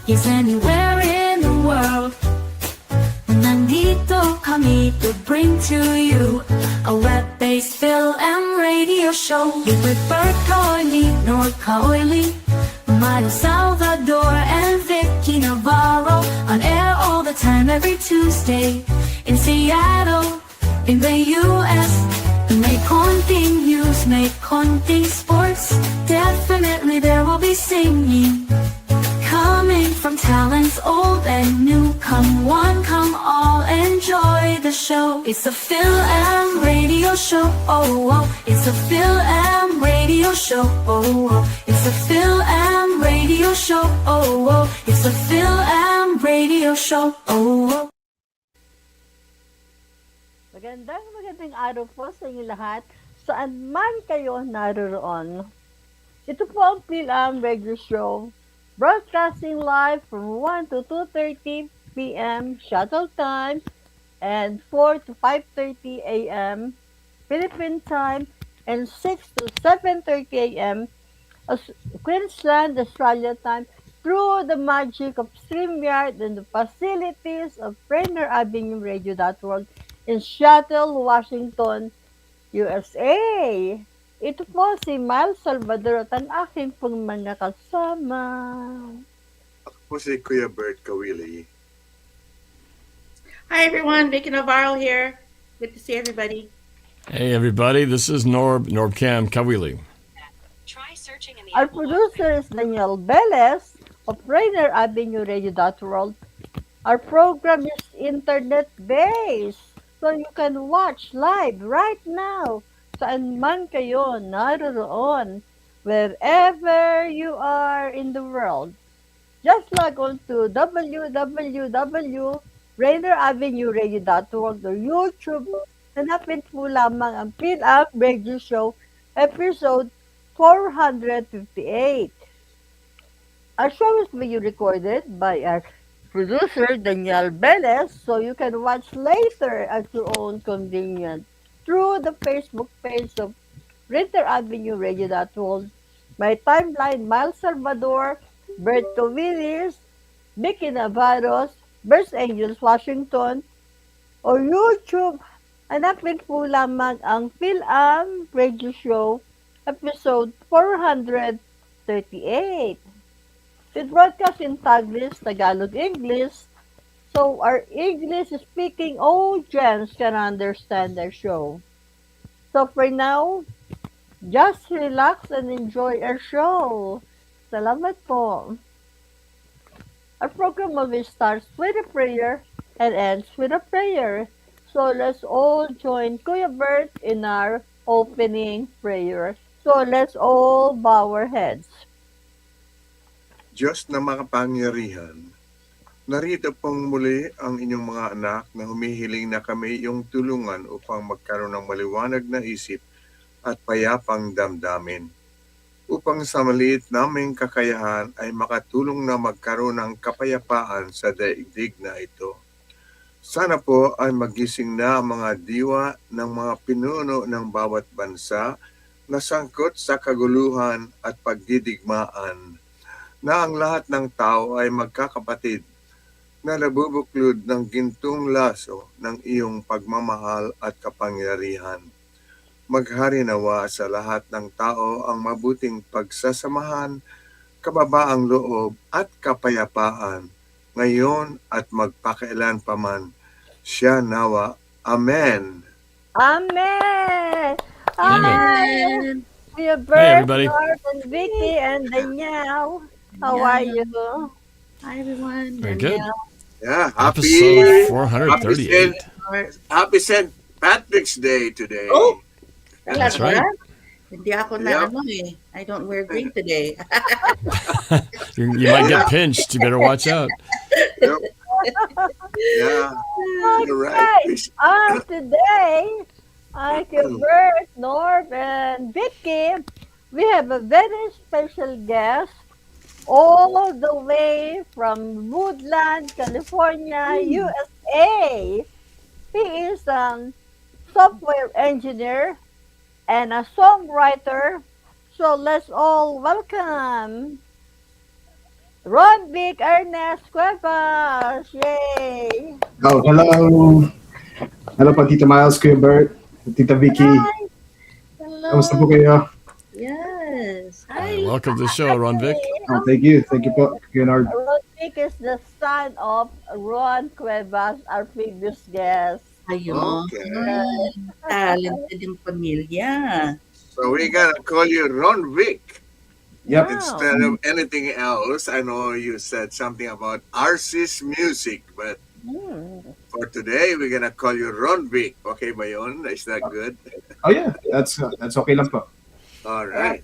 Yes, anywhere in the world. Nandito kami to bring to you a web-based Fil-Am Radio Show. With Bert, NorbCam, Salvador, and Vicky, Navarro. On air all the time, every Tuesday. In Seattle, in the US. May konting news, may konting sports. Definitely there will be singing. Coming from talents old and new. Come one, come all, enjoy the show. It's a Fil-Am Radio Show. Oh, oh. It's a Fil-Am Radio Show. Oh, oh. It's a Fil-Am Radio Show. Oh, oh. It's a Fil-Am Radio Show. Oh, oh. Magandang araw po sa inyo lahat, saan man kayo naroon. Ito po ang Fil-Am Radio Show, broadcasting live from 1 to 2:30 p.m. Shuttle time and 4 to 5:30 a.m. Philippine time and 6 to 7:30 a.m. Queensland, Australia time through the magic of StreamYard and the facilities of Rainier Avenue Radio.org in Seattle, Washington, USA. Ito po si Miles Salvador at ang aking pong mga kasama. Ako po si Kuya Bert Kawili. Hi everyone, Vicky Navarro here. Good to see everybody. Hey everybody, this is NorbCam Kawili. Our producer is Daniel Velez of Rainier Avenue Radio.org. Our program is internet-based. So you can watch live right now, saan man kayo naroon, wherever you are in the world. Just log on to www.rainieravenueradio.org or YouTube. Hanapin po lamang ang Fil-Am Radio Show, episode 458. Our show is being recorded by our producer Daniel Velez, so you can watch later at your own convenience through the Facebook page of Rainier Avenue Radio.org, my timeline Miles Salvador, Bert Willis, Vicky Navarro, Los Angeles, Washington, or YouTube. Hanapin po lamang ang Fil-Am Radio Show episode 438. It broadcasts in Taglish, Tagalog, English, so our English-speaking audience can understand our show. So for now, just relax and enjoy our show. Salamat po. Our program always starts with a prayer and ends with a prayer. So let's all join Kuya Bert in our opening prayer. So let's all bow our heads. Diyos na makapangyarihan, narito pong muli ang inyong mga anak na humihiling na kami iyong tulungan upang magkaroon ng maliwanag na isip at payapang damdamin. Upang sa maliit naming kakayahan ay makatulong na magkaroon ng kapayapaan sa daigdig na ito. Sana po ay magising na ang mga diwa ng mga pinuno ng bawat bansa na sangkot sa kaguluhan at pagdidigmaan, na ang lahat ng tao ay magkakapatid na nabubuklod ng gintong laso ng iyong pagmamahal at kapangyarihan. Maghari nawa sa lahat ng tao ang mabuting pagsasamahan, kababaang loob at kapayapaan, ngayon at magpakailan paman. Siya nawa. Amen. Amen! Amen. Kuya Hey Bert, everybody. Norb, and Vicky, and Danielle. How are you? Hi everyone. Very good. Yeah, Episode 438. Happy St. Patrick's Day today. Oh, That's right. Hindi ako na Yep. I don't wear green today. You might get pinched. You better watch out. Yep. Yeah, you're right. Today, Kuya Bert, Norb, and Vicky, we have a very special guest all the way from Woodland, California, USA. He is a software engineer and a songwriter. So let's all welcome Ronvic Ernest Cuevas. Yay! Oh, hello. Hello po, Tita Miles, Kuya Bert, Tita Vicky. Kamusta po Hello. kayo? Yes. Hi, Hi. welcome to the show, Ronvic. Oh, thank you. Thank you po, Kuya Nord. Ronvic is the son of Ron Cuevas, our previous guest. Ayun. Okay. Talented yung pamilya. So we're gonna call you Ron Vic Yep. Wow. instead of anything else. I know you said something about Arcy's music, but Hmm. for today we're gonna call you Ron Vic. Okay ba yun? Is that good? Oh yeah, that's okay lang po. All right.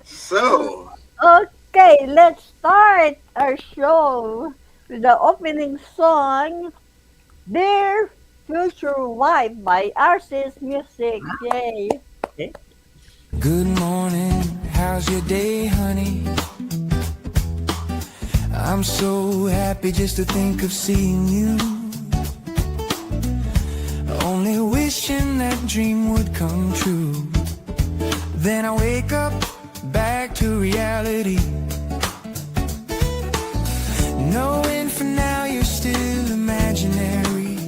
So, Okay, let's start our show with the opening song, Dear Future Wife by Arcy's Music. Yay! Good morning, how's your day, honey? I'm so happy just to think of seeing you. Only wishing that dream would come true. Then I wake up back to reality, knowing for now you're still imaginary.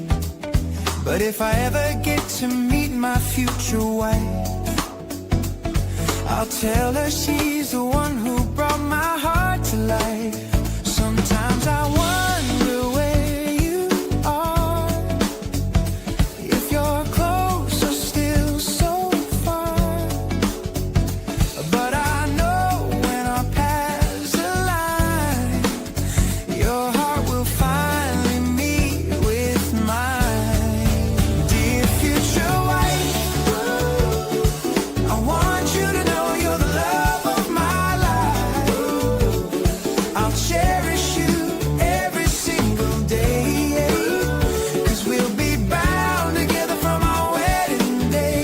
But if I ever get to meet my future wife, I'll tell her she's the one who brought my heart to life. Sometimes I wonder where you are, if you're close or still so far. But I know when our paths align, your heart will finally meet with mine. Dear future wife, I want you to know you're the love of my life. I'll cherish you every single day, 'cause we'll be bound together from our wedding day.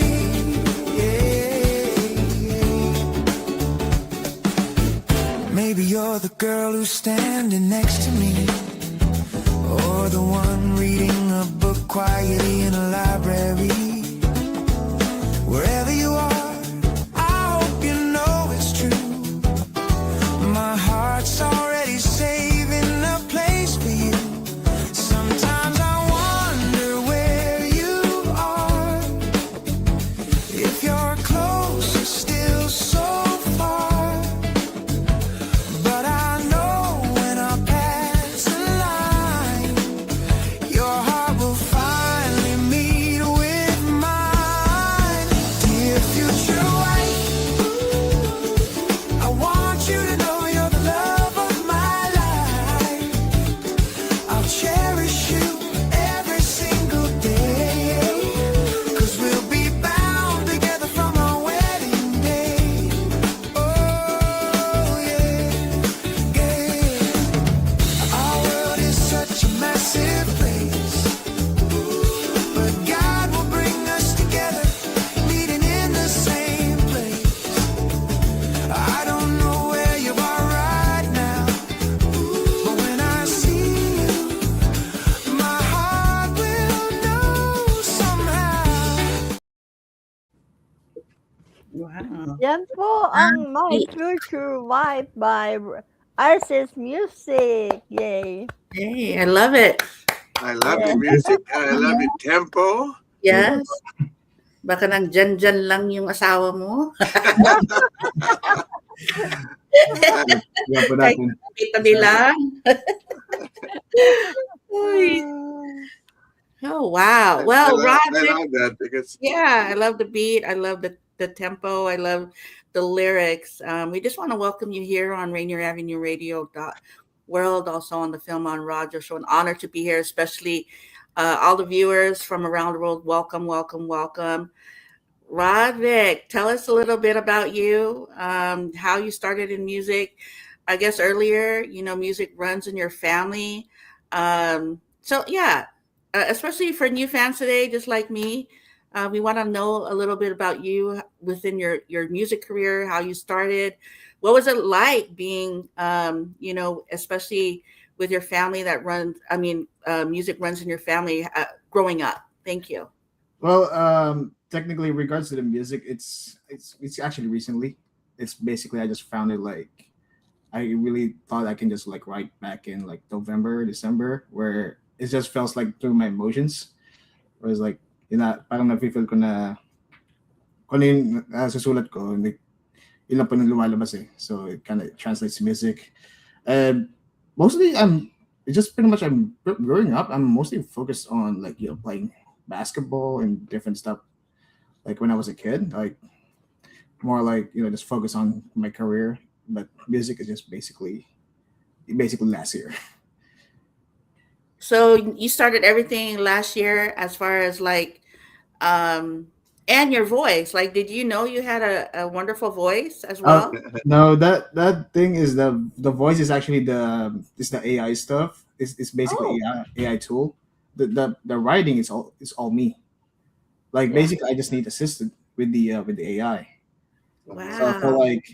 Maybe you're the girl who's standing next to me, or the one reading a book quietly in a library. Wherever you are, I hope you know it's true. My heart's already saving a place for you. Sometimes I wonder where you are, if you're close or still so far. But I know when our paths align, your heart will finally meet with mine. Dear future wife, I want you to know you're the love of my life. I'll cherish you every single day, 'cause we'll be bound together from our wedding day. Oh yeah, yeah. Our world is such a massive place, but God will bring us together, meeting in the same place. I don't know where you are right now, but when I see you, my heart will know somehow. Wow. Yan po ang My Future Wife by Arcy's Music. Yay! Hey, I love it. I love the music. I love the tempo. Yes. Baka nang dyan lang yung asawa mo. Yan po natin. Tabi-tabi lang. Uy. Oh, wow. Well, I Roderick, love that because yeah, I love the beat. I love the tempo. I love the lyrics. We just want to welcome you here on Rainier Avenue Radio World, also on the Fil-Am Radio Show. An honor to be here, especially all the viewers from around the world. Welcome, welcome, welcome. Roderick, tell us a little bit about you, how you started in music. I guess earlier, music runs in your family. So yeah, especially for new fans today, just like me, we want to know a little bit about you within your music career, how you started. What was it like being, especially with your family that runs, music runs in your family growing up? Thank you. Well, technically, in regards to the music, it's actually recently. It's basically I just found it like I really thought I can just like write back in like November, December, where it just felt like through my emotions. Whereas like, parang nafe-feel ko na kung ano yung susulat ko, like, yun lang po nang lumalabas eh. So it kind of translates to music. And mostly it's just pretty much I'm growing up, I'm mostly focused on like, playing basketball and different stuff. Like when I was a kid, like more like, just focus on my career. But music is just basically last year. So you started everything last year as far as like, and your voice. Like, did you know you had a wonderful voice as well? No, that thing is the voice is actually the AI stuff. It's basically Oh, AI tool. The writing is all me. Like yeah. basically, I just need assistant with the AI. So I feel Wow. like,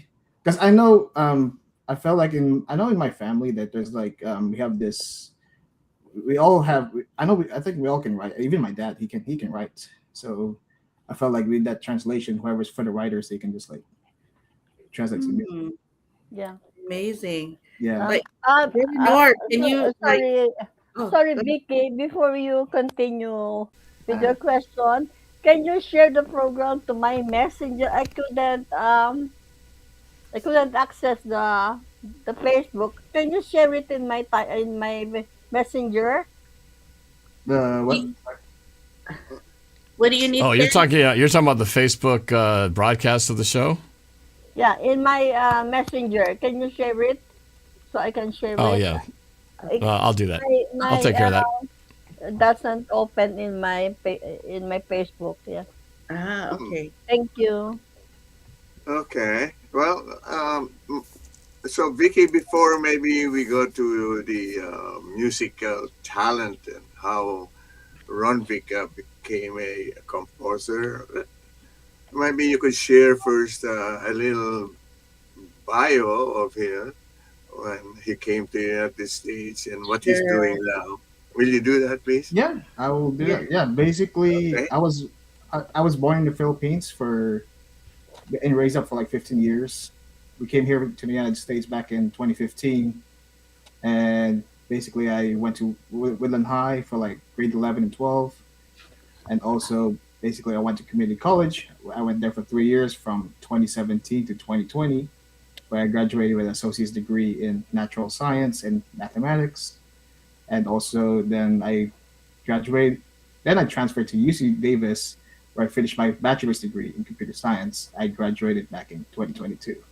because I know I know in my family that there's like we have this, we all have, I think we all can write. Even my dad, he can write. So I felt like with that translation, whoever's for the writers, they can just like translate to me. Hmm, Yeah. amazing. Yeah. Um, Like, uh, David Nord, can you like? sorry, Oh, sorry, go ahead. Vicky. Before you continue with Uh, your question, can you share the program to my messenger? I couldn't access the Facebook. Can you share it in my messenger? The what? you- what do you need, Oh, Ken? you're talking about the Facebook broadcast of the show. Yeah, in my messenger. Can you share it so I can share Oh it? yeah, It I'll do that. I'll my take care of that. doesn't open in my Facebook. Yeah. Ah, Hmm. okay. Thank you. Okay. Well, so Vicky, before maybe we go to the musical talent and how Ronvic became a composer, maybe you could share first a little bio of him when he came to the United States and what he's doing Sure. now. Will you do that, please? Yeah, I will do Yeah. that. Yeah, basically, Okay. I was born in the Philippines and raised up for like 15 years. We came here to the United States back in 2015, and basically I went to Woodland High for like grade 11 and 12, and also basically I went to community college. I went there for 3 years from 2017 to 2020, where I graduated with an associate's degree in natural science and mathematics, and also then I graduated. Then I transferred to UC Davis, where I finished my bachelor's degree in computer science. I graduated back in 2022.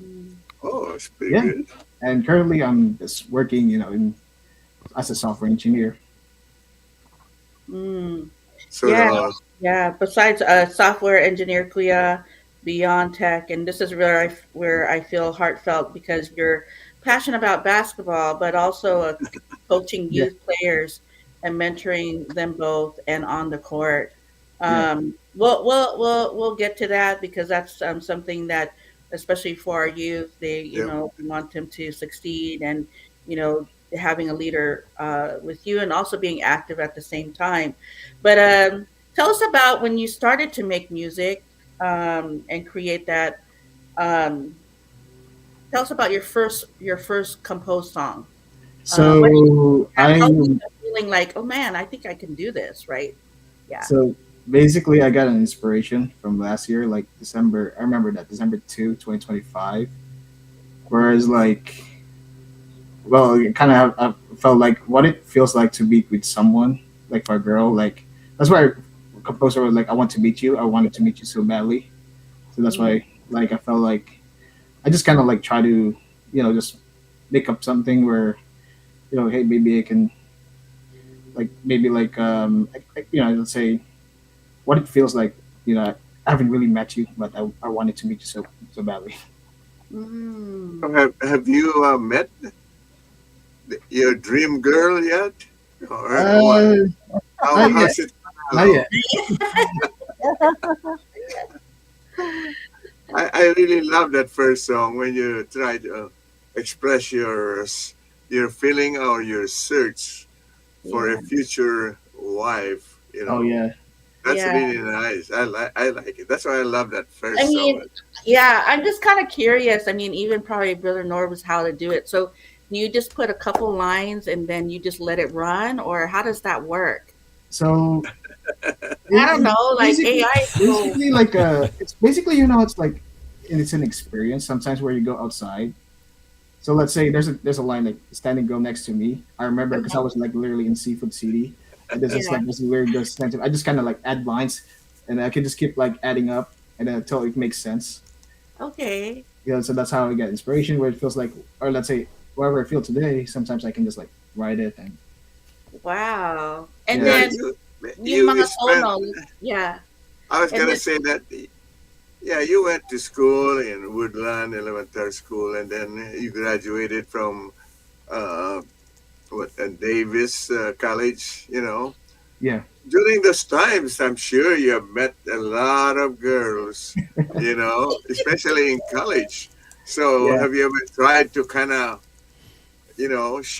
Mm. Oh, it's pretty Yeah, good. and currently I'm just working, as a software engineer. Mm. So, Yeah. Yeah. Besides software engineer, Kuya, beyond tech, and this is where I feel heartfelt because you're passionate about basketball, but also coaching Yeah, youth players and mentoring them both and on the court. yeah, We'll get to that because that's something that, especially for our youth, yeah. we want them to succeed and having a leader with you and also being active at the same time. But tell us about when you started to make music and create that. Um, tell us about your first composed song. What did you So have? I How did you get feeling like, oh man, I think I can do this, right? Yeah. so basically I got an inspiration from last year, like December. I remember that December 2, 2025. Whereas like, well, it kind of I felt like what it feels like to be with someone, like for a girl. Like that's why composer was like, I want to meet you. I wanted to meet you so badly. So that's Mm, why like I felt like I just kind of like try to just make up something where hey, maybe I can like maybe like let's say what it feels like. I haven't really met you, but I wanted to meet you so badly. mm. So have you met your dream girl yet? Or what? Uh, not yet. How's it Not along? yet. I really love that first song when you try to express your feeling or your search for Yeah. a future wife. Oh yeah. That's Yeah. really nice. I like it. That's why I love that I first mean, song. yeah, I'm just kind of curious. I mean, even probably Brother Norb was how to do it. So you just put a couple lines and then you just let it run, or how does that work? So I don't know. Like basically, AI is so. basically like it's basically it's like it's an experience sometimes where you go outside. So let's say there's a line like standing girl next to me. I remember because I was like literally in Seafood City, and there's just Yeah. like this weird just I just kind of like add lines, and I can just keep like adding up, and then until it makes sense. Okay. So that's how I get inspiration. Where it feels like, or let's say wherever I feel today, sometimes I can just like write it, and Wow. And yeah, Yeah, then yung you mga spent. tono, yeah. I was And gonna then say that. Yeah, you went to school in Woodland Elementary School, and then you graduated from uh, Davis College. yeah, During those times, I'm sure you have met a lot of girls. Especially in college. So, yeah. have you ever tried to kind of,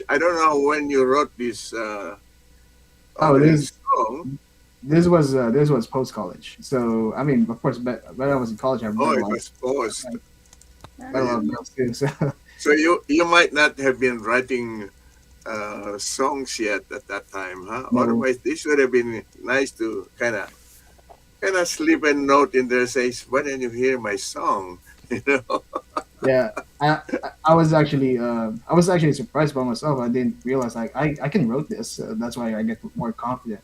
I don't know when you wrote Oh, this song. this was post college. So I mean, of course, but when I was in college, I Oh, met a it lot, was post. met a lot of girls too. So So you might not have been writing songs yet at that time, huh? no, Otherwise, this would have been nice to kind of slip a note in there says, "Why don't you hear my song?" You know? yeah, I was actually surprised by myself. I didn't realize like I can wrote this. So that's why I get more confident.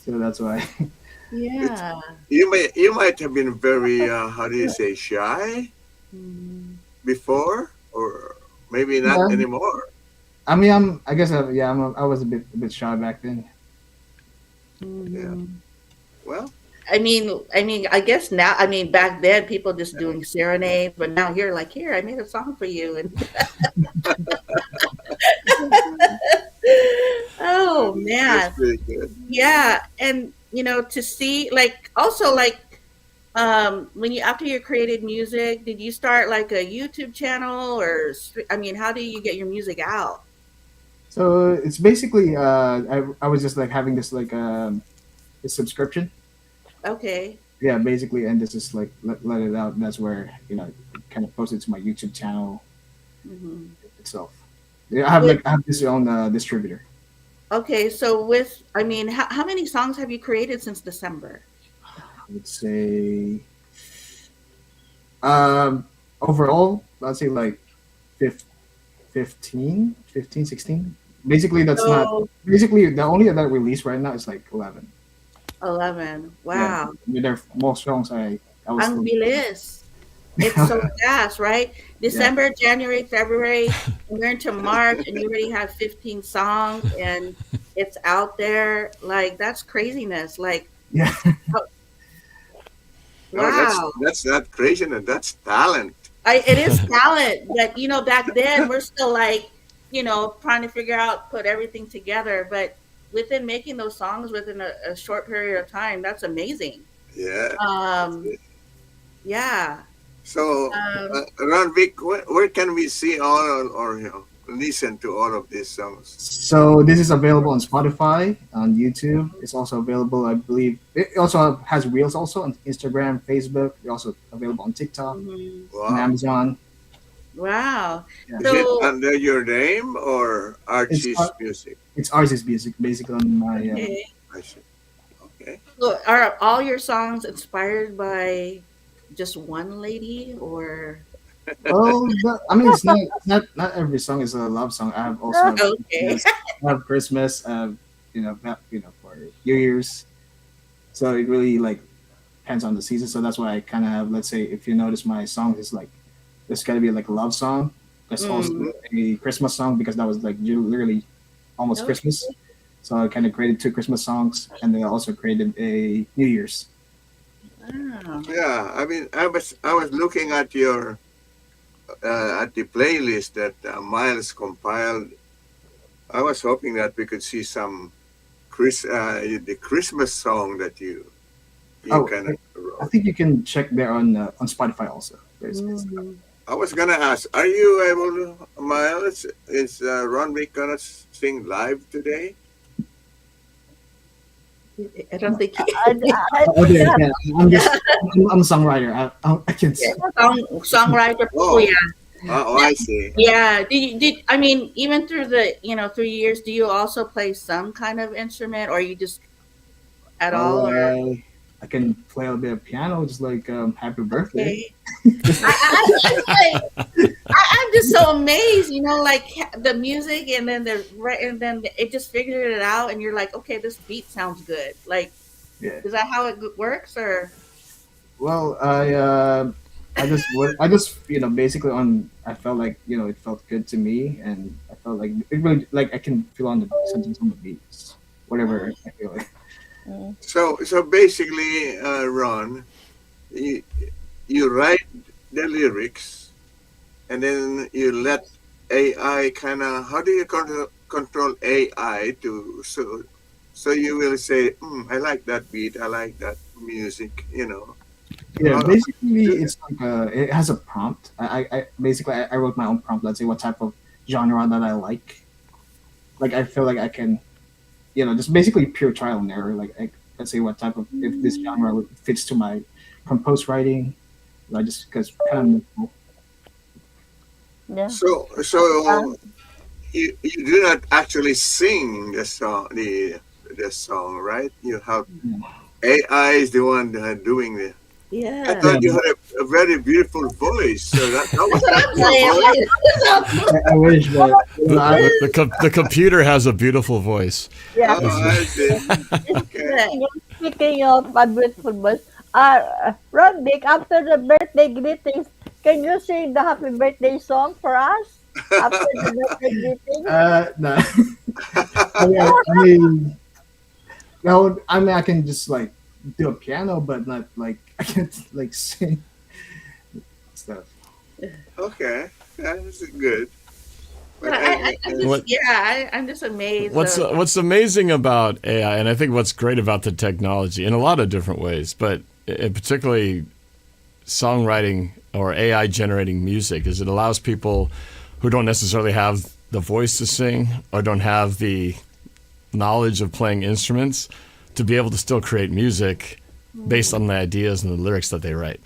So that's why. It's, yeah. you might have been very how do you say shy Mm, before, or maybe not Yeah, anymore. I mean, I guess I was a bit shy back then. Yeah. mhm. Well, I guess now, I mean, back then people just doing serenades, but now you're like, here, I made a song for you, and oh that's man, pretty good. yeah, and to see like also like when you after you created music, did you start like a YouTube channel or I mean, how do you get your music out? So it's basically I was just like having this like this subscription. Okay. Yeah, basically, and this is like let it out. That's where kind of post it to my YouTube channel Hmm. itself. Yeah, With I have this own distributor. okay, so with I mean, how many songs have you created since December? I would say um overall, I'd say like fif- 15, 16. Basically, that's not So basically the only that released right now is like 11. 11. Yeah, Wow. with their most songs I was Ang still bilis. It's so fast, right? yeah. December, January, February, and we're into March, and you already have 15 songs, and it's out there. Like, that's craziness. Like, Yeah. oh, No, that's wow. that's not craziness. That's talent. It is talent, but, back then we're still like, trying to figure out, put everything together. But within making those songs within a short period of time, that's amazing. Yeah. That's Um, it. yeah. So, Um, Ron Vic, where can we see all or listen to all of these songs? So this is available on Spotify, on YouTube. It's also available, I believe. It also has reels also on Instagram, Facebook. It's also available on TikTok, mhm. on Wow. Amazon. Wow. Yeah, Is it So, under your name or it's Archie's music? it's Arzy's music, basically on my. okay. I see. Okay. So are all your songs inspired by just one lady or I mean, it's not every song is a love song. I have also have okay. Christmas, I have Christmas, for New Year's. So it really like depends on the season. So that's why I kind of have. Let's say if you notice my songs is like there's got to be like a love song. There's also Mm, a Christmas song because that was like literally almost Christmas. okay. So I kind of created two Christmas songs, and then I also created a New Year's. Wow. Yeah. I mean, I was looking at your at the playlist that Miles compiled. I was hoping that we could see some the Christmas song that you Oh, kind of I wrote. think you can check there on Spotify also. Mhm. I was gonna ask, are you able to, Miles? Is Ron Vic gonna sing live today? I don't think he, Okay, yeah, I'm a songwriter. I can sing. songwriter. Oh. Yeah. Oh, I see. Yeah. I mean, even through the 3 years, do you also play some kind of instrument, or you just at all? Or? I can play a bit of piano, just like Happy Birthday. Okay. I'm just so amazed, like the music, and then it just figured it out, and you're like, okay, this beat sounds good. Like, Yeah. is that how it works, or? Well, I just basically I felt like it felt good to me, and I felt like it really like I can feel on the sentence on the beats, whatever I feel like. So basically, Ron, you write the lyrics, and then you let AI kind of. How do you control AI to so you will say, I like that beat, I like that music, Yeah, basically it's like it has a prompt. I basically I wrote my own prompt. Let's say what type of genre that I like. Like I feel like I can, just basically pure trial and error. Like let's say what type of if this genre fits to my composed writing. I just because kind of. Yeah. So you do not actually sing the song, the song, right? You have AI is the one doing the. I Yeah. thought you had a very beautiful voice, so that was That's what I'm saying. I wish, but The computer has a beautiful voice. Yeah. Oh, I see. Okay. Speaking of a beautiful voice, Ronvic, after the birthday greetings, can you sing the happy birthday song for us? After the birthday greetings? no. I mean, no. I mean, I can just like do a piano, but not like I can't like sing stuff. Okay, that's good. But I'm just amazed. What's amazing about AI, and I think what's great about the technology in a lot of different ways, but particularly songwriting or AI generating music, is it allows people who don't necessarily have the voice to sing or don't have the knowledge of playing instruments to be able to still create music based on the ideas and the lyrics that they write.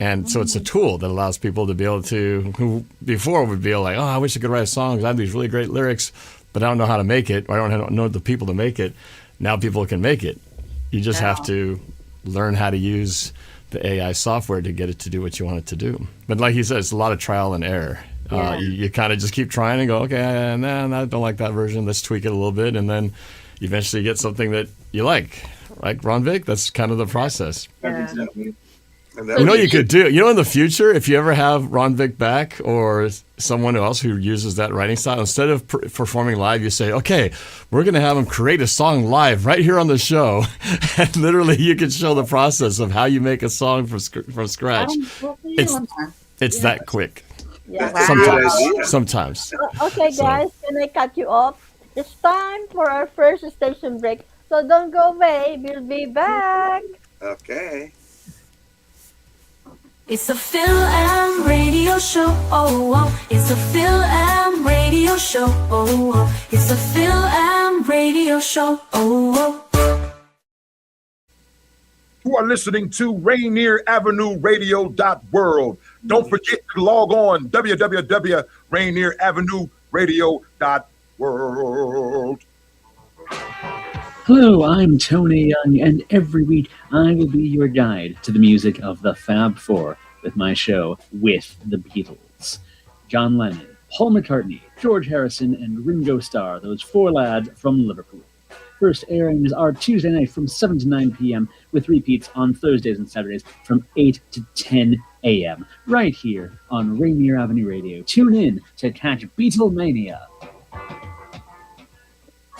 And so it's a tool that allows people to be able to, who before would be like, oh, I wish I could write a song because I have these really great lyrics, but I don't know how to make it, or I don't know the people to make it. Now people can make it. You just have to learn how to use the AI software to get it to do what you want it to do. But like he said, it's a lot of trial and error. You kind of just keep trying and go, okay, no, I don't like that version. Let's tweak it a little bit. And then eventually you get something that you like. Right, Ronvic? That's kind of the process. Exactly. You know, you could do, in the future, if you ever have Ronvic back or someone else who uses that writing style, instead of performing live, you say, okay, we're going to have them create a song live right here on the show. And literally you can show the process of how you make a song from scratch. It's that quick. Yeah. Sometimes. Okay, guys, can I cut you off? It's time for our first station break. So don't go away. We'll be back. Okay. It's a Fil-Am Radio Show. Oh, oh. It's a Fil-Am Radio Show. Oh, oh. It's a Fil-Am Radio Show. Oh, oh. You are listening to Rainier Avenue Radio.world. Don't forget to log on www.RainierAvenueRadio.world. Hello, I'm Tony Young, and every week I will be your guide to the music of the Fab Four with my show With the Beatles. John Lennon, Paul McCartney, George Harrison, and Ringo Starr, those four lads from Liverpool. First airings are Tuesday night from 7 to 9 p.m. with repeats on Thursdays and Saturdays from 8 to 10 a.m. right here on Rainier Avenue Radio. Tune in to catch Beatlemania.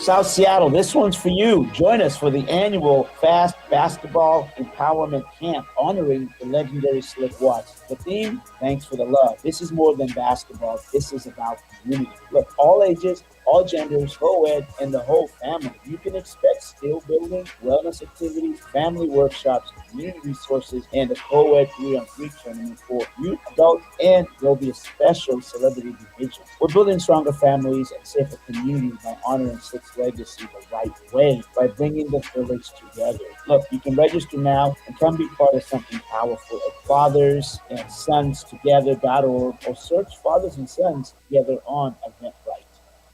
South Seattle, this one's for you. Join us for the annual Fast Basketball Empowerment Camp honoring the legendary Slick Watts. The theme, thanks for the love. This is more than basketball. This is about community. Look, all ages, all genders, co-ed, and the whole family. You can expect skill building, wellness activities, family workshops, community resources, and a co-ed 3-on-3 tournament for youth, adults, and there'll be a special celebrity division. We're building stronger families and safer communities by honoring Sixth Legacy the right way, by bringing the village together. Look, you can register now and come be part of something powerful at FathersandSonsTogether.org or search Fathers and Sons Together on Eventbrite.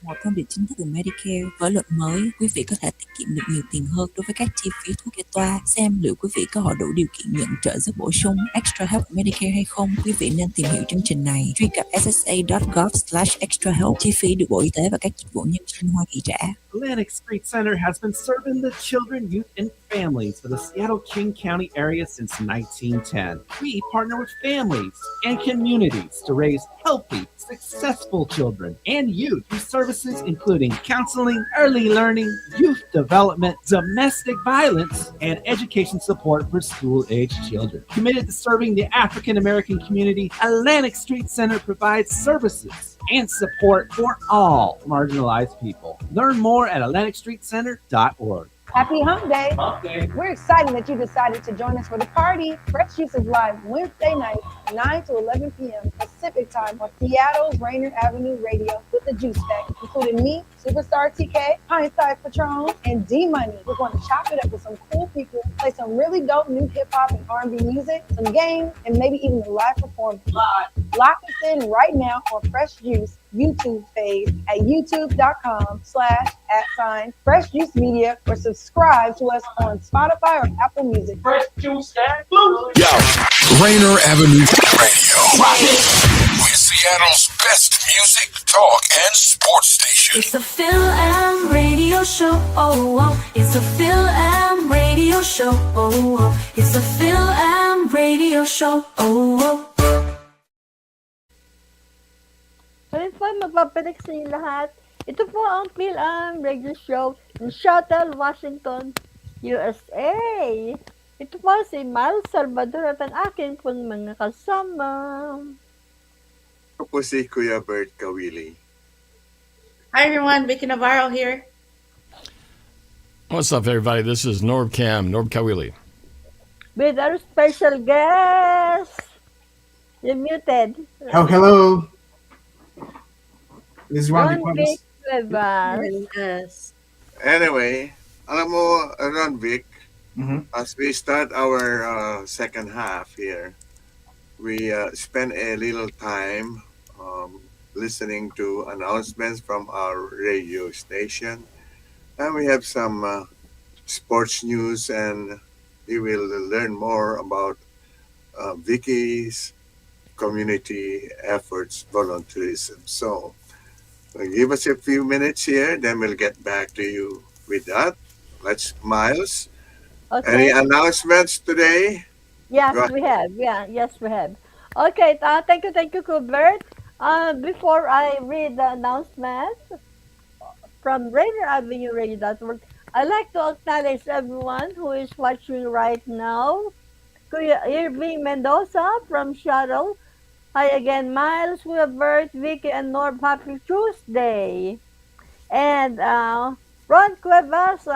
Một thông điệp chính thức từ Medicare. Với luật mới, quý vị có thể tiết kiệm được nhiều tiền hơn đối với các chi phí thuốc kê toa. Xem liệu quý vị có họ đủ điều kiện nhận trợ giúp bổ sung Extra Help Medicare hay không. Quý vị nên tìm hiểu chương trình này. Truy cập ssa.gov/extrahelp. Chi phí được Bộ Y tế và các dịch vụ nhân sinh Hoa Kỳ trả. Atlantic Street Center has been serving the children, youth, and families for the Seattle-King County area since 1910. We partner with families and communities to raise healthy, successful children and youth through services including counseling, early learning, youth development, domestic violence, and education support for school-aged children. Committed to serving the African-American community, Atlantic Street Center provides services and support for all marginalized people. Learn more at AtlanticStreetCenter.org. Happy Hump Day. Hump Day. We're excited that you decided to join us for the party. Fresh Juice is live Wednesday night, 9 to 11 p.m. Pacific time on Seattle's Rainier Avenue Radio with the Juice Pack, including me, Superstar TK, Hindsight Patron, and D-Money. We're going to chop it up with some cool people, play some really dope new hip-hop and R&B music, some games, and maybe even a live performance. Lock us in right now on Fresh Juice YouTube page at youtube.com/@Fresh Juice Media or subscribe to us on Spotify or Apple Music. Fresh Juice and Blue. Yo, Rainier Avenue Radio. With Seattle's best music, talk, and sports station. It's a Fil-Am Radio Show. Oh, oh. It's a Fil-Am Radio Show. Oh, oh. It's a Fil-Am Radio Show. Oh, oh. Kaya po, magpapanik sa inyo lahat. Ito po ang Fil-Am Radio Show in Seattle, Washington, USA. Ito po si Miles Salvador at ang aking po mga kasama. Ako po si Kuya Bert Kawili. Hi everyone, Vicky Navarro here. What's up, everybody? This is NorbCam, Norb Kawili. With our special guest. You're muted. Oh, hello. This is Ronvic Ronvic Ernest. Cuevas. Yes. Anyway, alam mo, Ronvic, as we start our second half here, we spend a little time listening to announcements from our radio station. And we have some sports news, and we will learn more about Vicky's community efforts, volunteerism. So, give us a few minutes here, then we'll get back to you with that. Miles. Okay. Any announcements today? Yes, we have. Yeah, yes, we have. Okay, thank you, Kuya Bert. Before I read the announcement from Rainier Avenue Radio.org, I'd like to acknowledge everyone who is watching right now. Kuya Irving Mendoza from Seattle. Hi again, Miles, Kuya Bert, Vicky, and Norb. Happy Tuesday. And Ron Cuevas,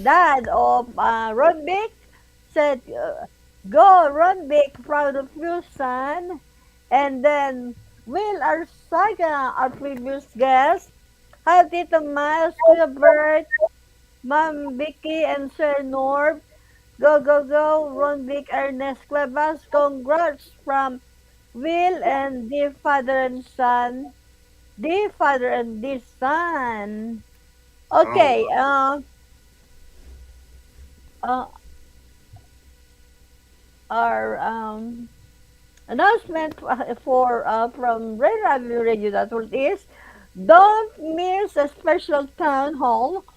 dad of Ronvic, said, "Go, Ronvic, proud of you, son." And then Will Arsaga, our previous guest. Hi, Tito Miles, Kuya Bert, Ma'am Vicky, and Sir Norb. Go, go, go, Ronvic Ernest Cuevas. Congrats from Will and dear father and son. Dear father and dear son. Okay, our announcement for from Rainier Avenue Radio.org is, don't miss a special town hall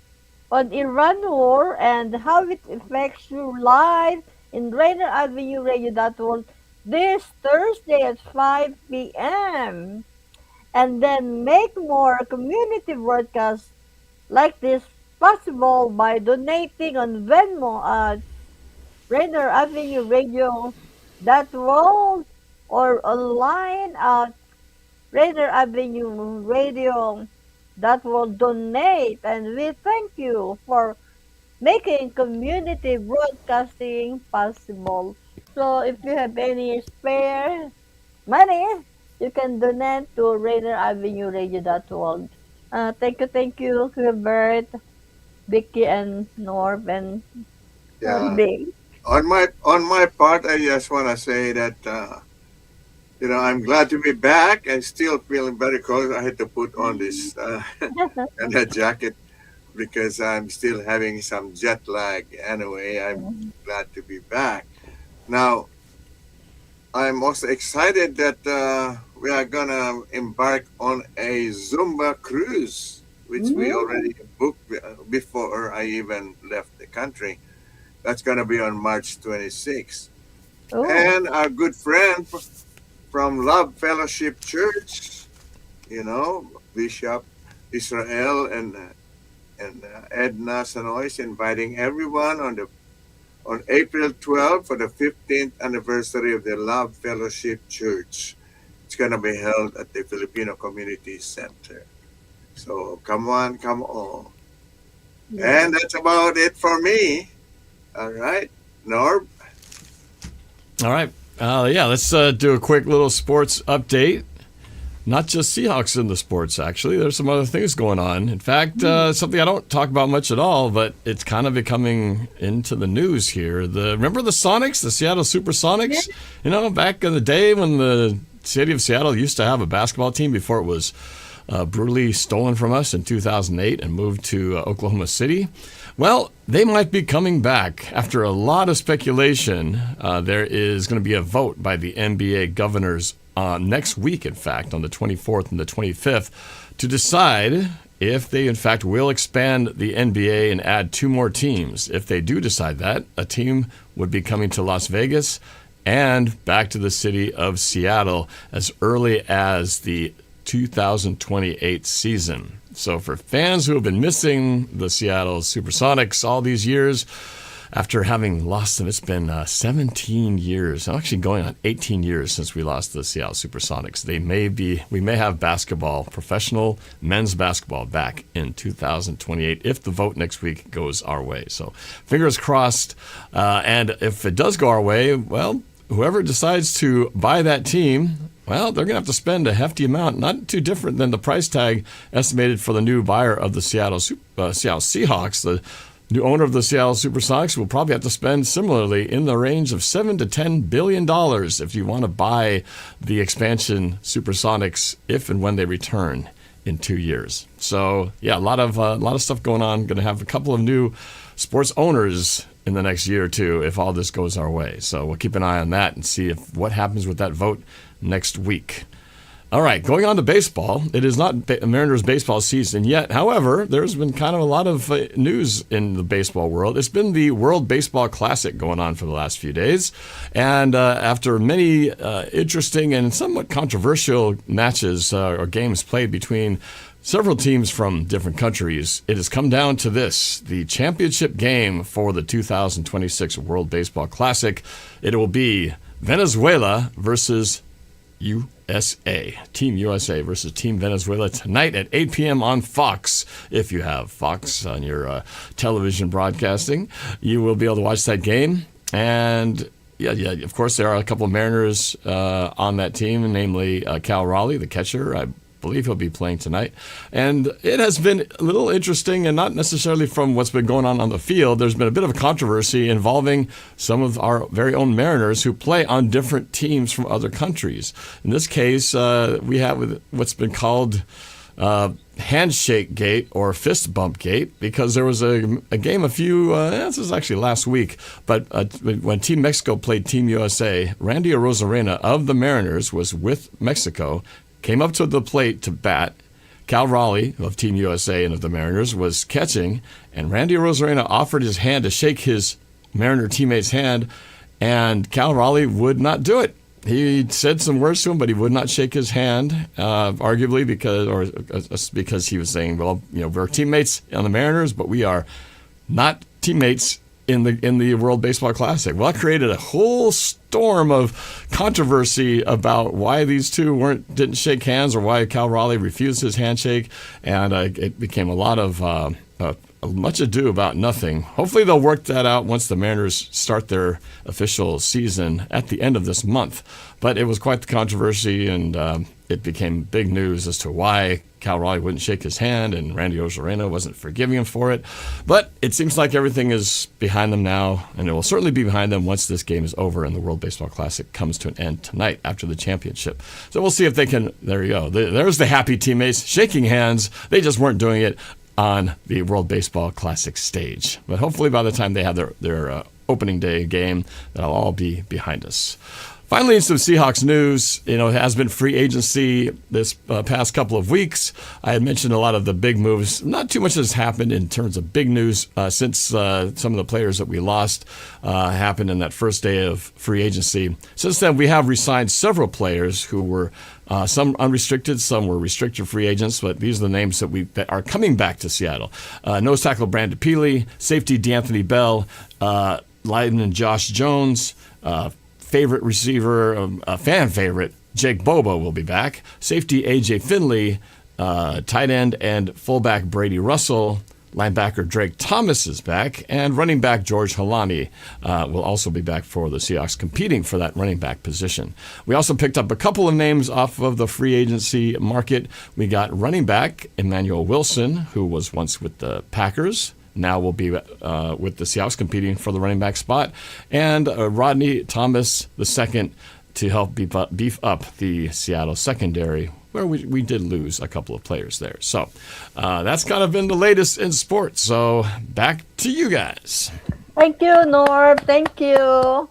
on Iran war and how it affects you live in Rainier Avenue Radio.org this Thursday at 5 p.m. And then make more community broadcasts like this possible by donating on Venmo at Rainier Avenue Radio.org or online at Rainier Avenue Radio that will donate. And we thank you for making community broadcasting possible. So if you have any spare money, you can donate to Rainier Avenue Radio.org. Thank you, Kuya Bert, Vicky, and Norb, and Yeah. Big. On my part, I just want to say that I'm glad to be back. I'm still feeling very cold. I had to put on this and that jacket because I'm still having some jet lag. Anyway, I'm glad to be back. Now, I'm also excited that we are gonna embark on a Zumba cruise, which we already booked before I even left the country. That's gonna be on March 26th. Oh, And our good friend from Love Fellowship Church, Bishop Israel and Edna Sanoy is inviting everyone on April 12th for the 15th anniversary of the Love Fellowship Church. It's going to be held at the Filipino Community Center. So come on, come on. And that's about it for me. All right, Norb. All right. Let's do a quick little sports update. Not just Seahawks in the sports, actually. There's some other things going on. In fact, something I don't talk about much at all, but it's kind of becoming into the news here. Remember the Sonics, the Seattle Supersonics? Back in the day when the city of Seattle used to have a basketball team before it was brutally stolen from us in 2008 and moved to Oklahoma City. Well, they might be coming back. After a lot of speculation, there is going to be a vote by the NBA governors next week, in fact, on the 24th and the 25th, to decide if they, in fact, will expand the NBA and add 2 more teams. If they do decide that, a team would be coming to Las Vegas and back to the city of Seattle as early as the 2028 season. So for fans who have been missing the Seattle Supersonics all these years, after having lost them, it's been 17 years, actually going on 18 years since we lost the Seattle Supersonics. We may have basketball, professional men's basketball back in 2028 if the vote next week goes our way. So fingers crossed. And if it does go our way, well, whoever decides to buy that team, well, they're going to have to spend a hefty amount, not too different than the price tag estimated for the new buyer of the Seattle Seahawks. The new owner of the Seattle Supersonics will probably have to spend similarly in the range of $7 to $10 billion if you want to buy the expansion Supersonics if and when they return in 2 years. So, yeah, a lot of stuff going on. Going to have a couple of new sports owners in the next year or two if all this goes our way. So we'll keep an eye on that and see what happens with that vote next week. All right, going on to baseball. It is not Mariners baseball season yet. However, there's been kind of a lot of news in the baseball world. It's been the World Baseball Classic going on for the last few days. And after many interesting and somewhat controversial matches or games played between several teams from different countries, it has come down to this, the championship game for the 2026 World Baseball Classic. It will be Venezuela versus USA. Team USA versus Team Venezuela tonight at 8 p.m. on Fox. If you have Fox on your television broadcasting, you will be able to watch that game. And yeah, of course, there are a couple of Mariners on that team, namely Cal Raleigh, the catcher. I believe he'll be playing tonight. And it has been a little interesting, and not necessarily from what's been going on the field. There's been a bit of a controversy involving some of our very own Mariners who play on different teams from other countries. In this case, we have what's been called handshake gate or fist bump gate, because there was a game this was actually last week, but when Team Mexico played Team USA, Randy Arozarena of the Mariners was with Mexico, came up to the plate to bat. Cal Raleigh of Team USA and of the Mariners was catching, and Randy Arozarena offered his hand to shake his Mariner teammate's hand, and Cal Raleigh would not do it. He said some words to him, but he would not shake his hand, arguably because he was saying, well, we're teammates on the Mariners, but we are not teammates in the World Baseball Classic. Well, that created a whole storm of controversy about why these two didn't shake hands, or why Cal Raleigh refused his handshake, and it became a lot of much ado about nothing. Hopefully they'll work that out once the Mariners start their official season at the end of this month. But it was quite the controversy, and it became big news as to why Cal Raleigh wouldn't shake his hand, and Randy Arozarena wasn't forgiving him for it. But it seems like everything is behind them now, and it will certainly be behind them once this game is over and the World Baseball Classic comes to an end tonight after the championship. So we'll see if they can, there you go. There's the happy teammates shaking hands. They just weren't doing it on the World Baseball Classic stage. But hopefully by the time they have their opening day game, that'll all be behind us. Finally, in some Seahawks news, it has been free agency this past couple of weeks. I had mentioned a lot of the big moves. Not too much has happened in terms of big news since some of the players that we lost happened in that first day of free agency. Since then, we have re-signed several players who were some unrestricted, some were restricted free agents, but these are the names that are coming back to Seattle. Nose tackle Brandon Peely, safety D'Anthony Bell, lineman Josh Jones, favorite receiver, fan favorite, Jake Bobo will be back. Safety A.J. Finley, tight end and fullback Brady Russell, linebacker Drake Thomas is back, and running back George Halani will also be back for the Seahawks, competing for that running back position. We also picked up a couple of names off of the free agency market. We got running back Emmanuel Wilson, who was once with the Packers, now will be with the Seahawks competing for the running back spot, and Rodney Thomas II to help beef up the Seattle secondary, where we did lose a couple of players there. So that's kind of been the latest in sports. So back to you guys. Thank you, Norb. Thank you.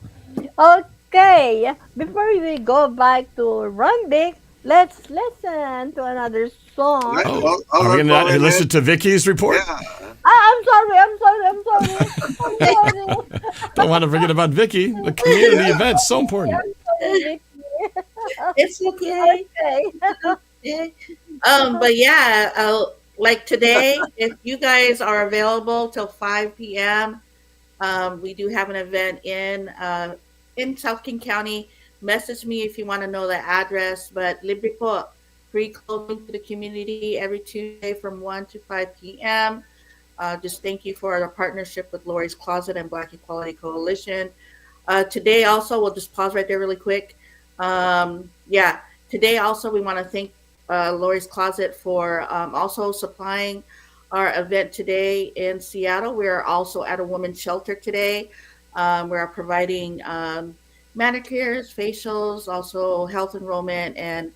Okay, before we go back to Ronvic, let's listen to another song. Are we going to listen to Vicky's report? Yeah. I'm sorry. Don't want to forget about Vicky. The community event's so important. It's okay. But yeah, like today, if you guys are available till 5 p.m., we do have an event in South King County. Message me if you want to know the address. But libre po, free clothing to the community every Tuesday from 1 to 5 p.m. Just thank you for our partnership with Lori's Closet and Black Equality Coalition. Today also, we'll just pause right there really quick. Today also we want to thank Lori's Closet for also supplying our event today in Seattle. We are also at a women's shelter today. We are providing manicures, facials, also health enrollment, and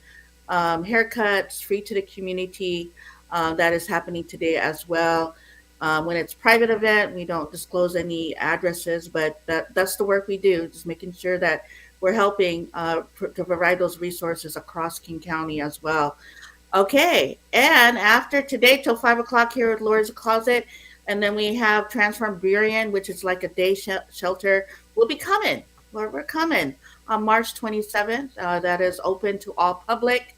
haircuts free to the community. That is happening today as well. When it's private event, we don't disclose any addresses, but that's the work we do, just making sure that we're helping to provide those resources across King County as well. Okay, and after today till 5 o'clock here at Lori's Closet, and then we have Transform Burien, which is like a day shelter. We'll be coming. We're coming on March 27th. That is open to all public.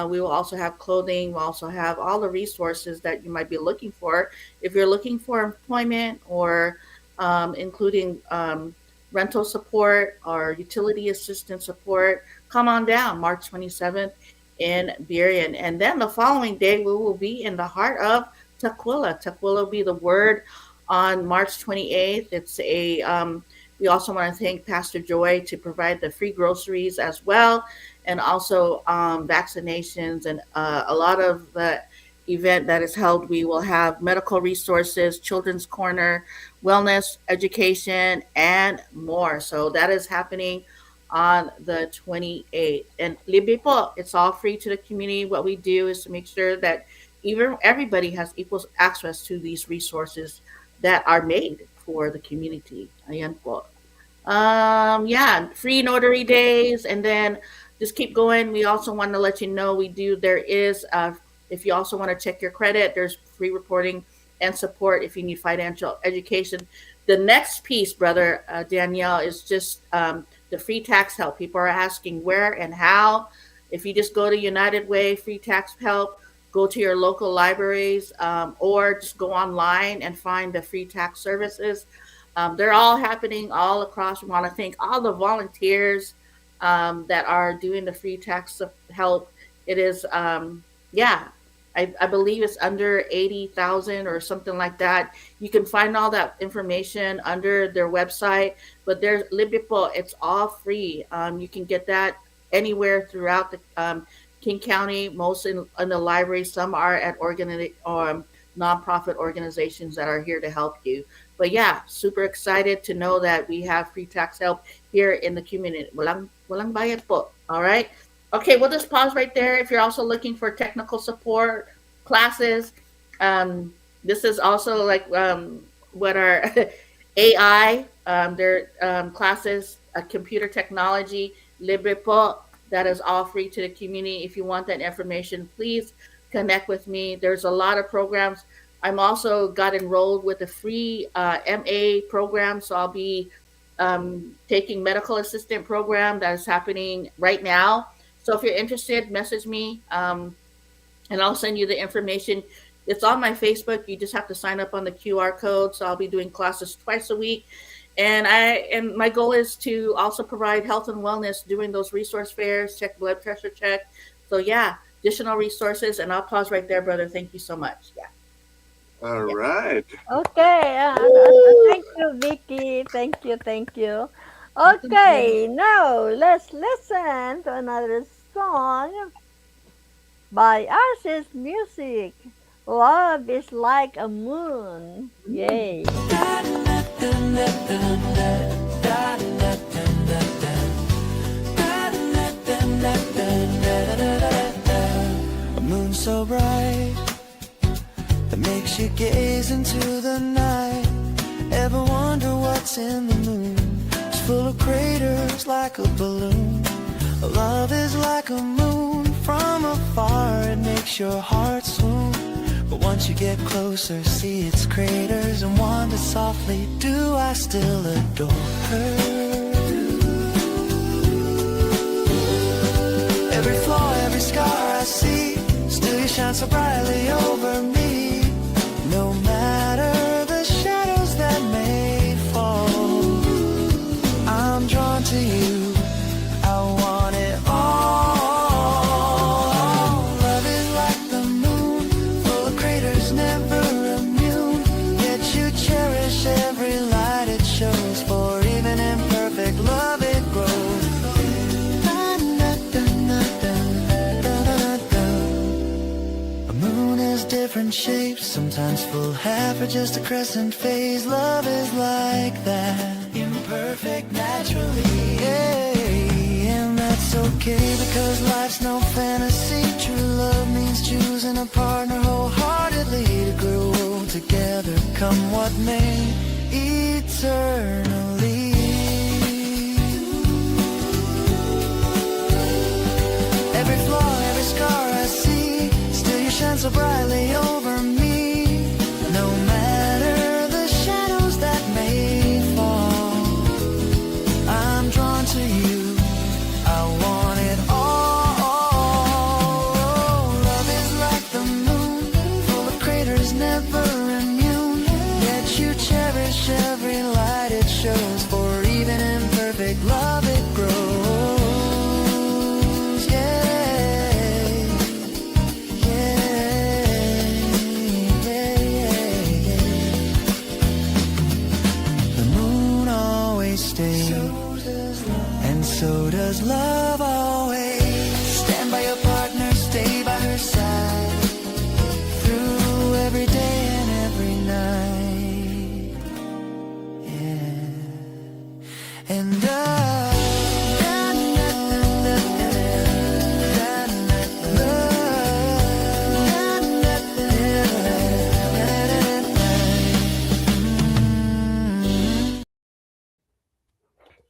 We will also have clothing. We'll also have all the resources that you might be looking for. If you're looking for employment or including rental support or utility assistance support, come on down March 27th in Burien. And then the following day, we will be in the heart of Tukwila. Tukwila will be the word on March 28th. It's we also want to thank Pastor Joy to provide the free groceries as well, and also vaccinations and a lot of the event that is held. We will have medical resources, children's corner, wellness, education, and more. So that is happening on the 28th. And libre po, it's all free to the community. What we do is to make sure that everybody has equal access to these resources that are made for the community. Ayan po. Free notary days, and then just keep going. We also want to let you know there is, if you also want to check your credit, there's free reporting and support if you need financial education. The next piece, Brother Danielle, is just the free tax help. People are asking where and how. If you just go to United Way, free tax help, go to your local libraries, or just go online and find the free tax services. They're all happening all across. We want to thank all the volunteers that are doing the free tax help. It is, yeah, I believe it's under 80,000 or something like that. You can find all that information under their website, but there's Libipo, it's all free. You can get that anywhere throughout the King County, most in the library. Some are at nonprofit organizations that are here to help you. But yeah, super excited to know that we have free tax help here in the community. Walang bayad po. All right. Okay, we'll just pause right there. If you're also looking for technical support classes, this is also like what our AI, their classes, computer technology, libre po. That is all free to the community. If you want that information, please connect with me. There's a lot of programs. I'm also got enrolled with a free MA program, so I'll be taking medical assistant program that is happening right now. So if you're interested, message me, and I'll send you the information. It's on my Facebook. You just have to sign up on the QR code. So I'll be doing classes twice a week. And my goal is to also provide health and wellness, doing those resource fairs, check blood pressure check. So yeah, additional resources. And I'll pause right there, brother. Thank you so much. Yeah. All right. Okay. Thank you, Vicky. Thank you. Okay, now let's listen to another song by Arcy's Music. Love is like a moon. Yay. A moon so bright that makes you gaze into the night. Ever wonder what's in the moon? It's full of craters like a balloon. Love is like a moon from afar. It makes your heart swoon. But once you get closer, see its craters and wonder softly, do I still adore her? Every flaw, every scar I see, still you shine so brightly over me. No matter the shadows that may fall, I'm drawn to you. I want it all. Love is like the moon, full of craters, never immune. Yet you cherish every light it shows, for even imperfect love it grows. A moon has different shapes, sometimes full, half, or just a crescent phase. Love is like that, imperfect naturally. And that's okay, because life's no fantasy. True love means choosing a partner wholeheartedly to grow together, come what may, eternally. Every flaw, every scar I see, still you shine so brightly over me. No matter the shadows that may fall, I'm drawn to you. I want it all. Love is like the moon, full of craters, never immune. Yet you cherish every light it shows, for even imperfect love it grows. Yeah, yeah. The moon always stays, and so does love always. Stand by your partner, stay by her side, through every day and every night. Yeah. And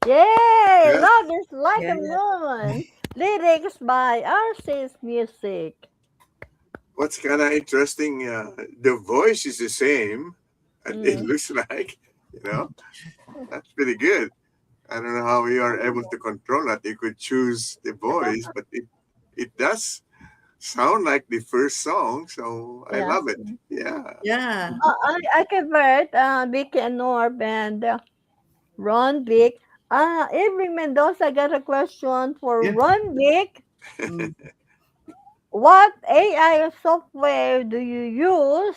Yay! Yeah. Love is like a Yeah. moon. Lyrics by Arcy's Music. What's kind of interesting, the voice is the same, and it looks like, that's pretty good. I don't know how you are able to control that. You could choose the voice, but it does sound like the first song, so I Yeah. love it. Yeah. Yeah. Kuya Bert, Vicky and Norb, and Ron Vic. Irving Mendoza got a question for Yeah. Ron Vic. What AI software do you use?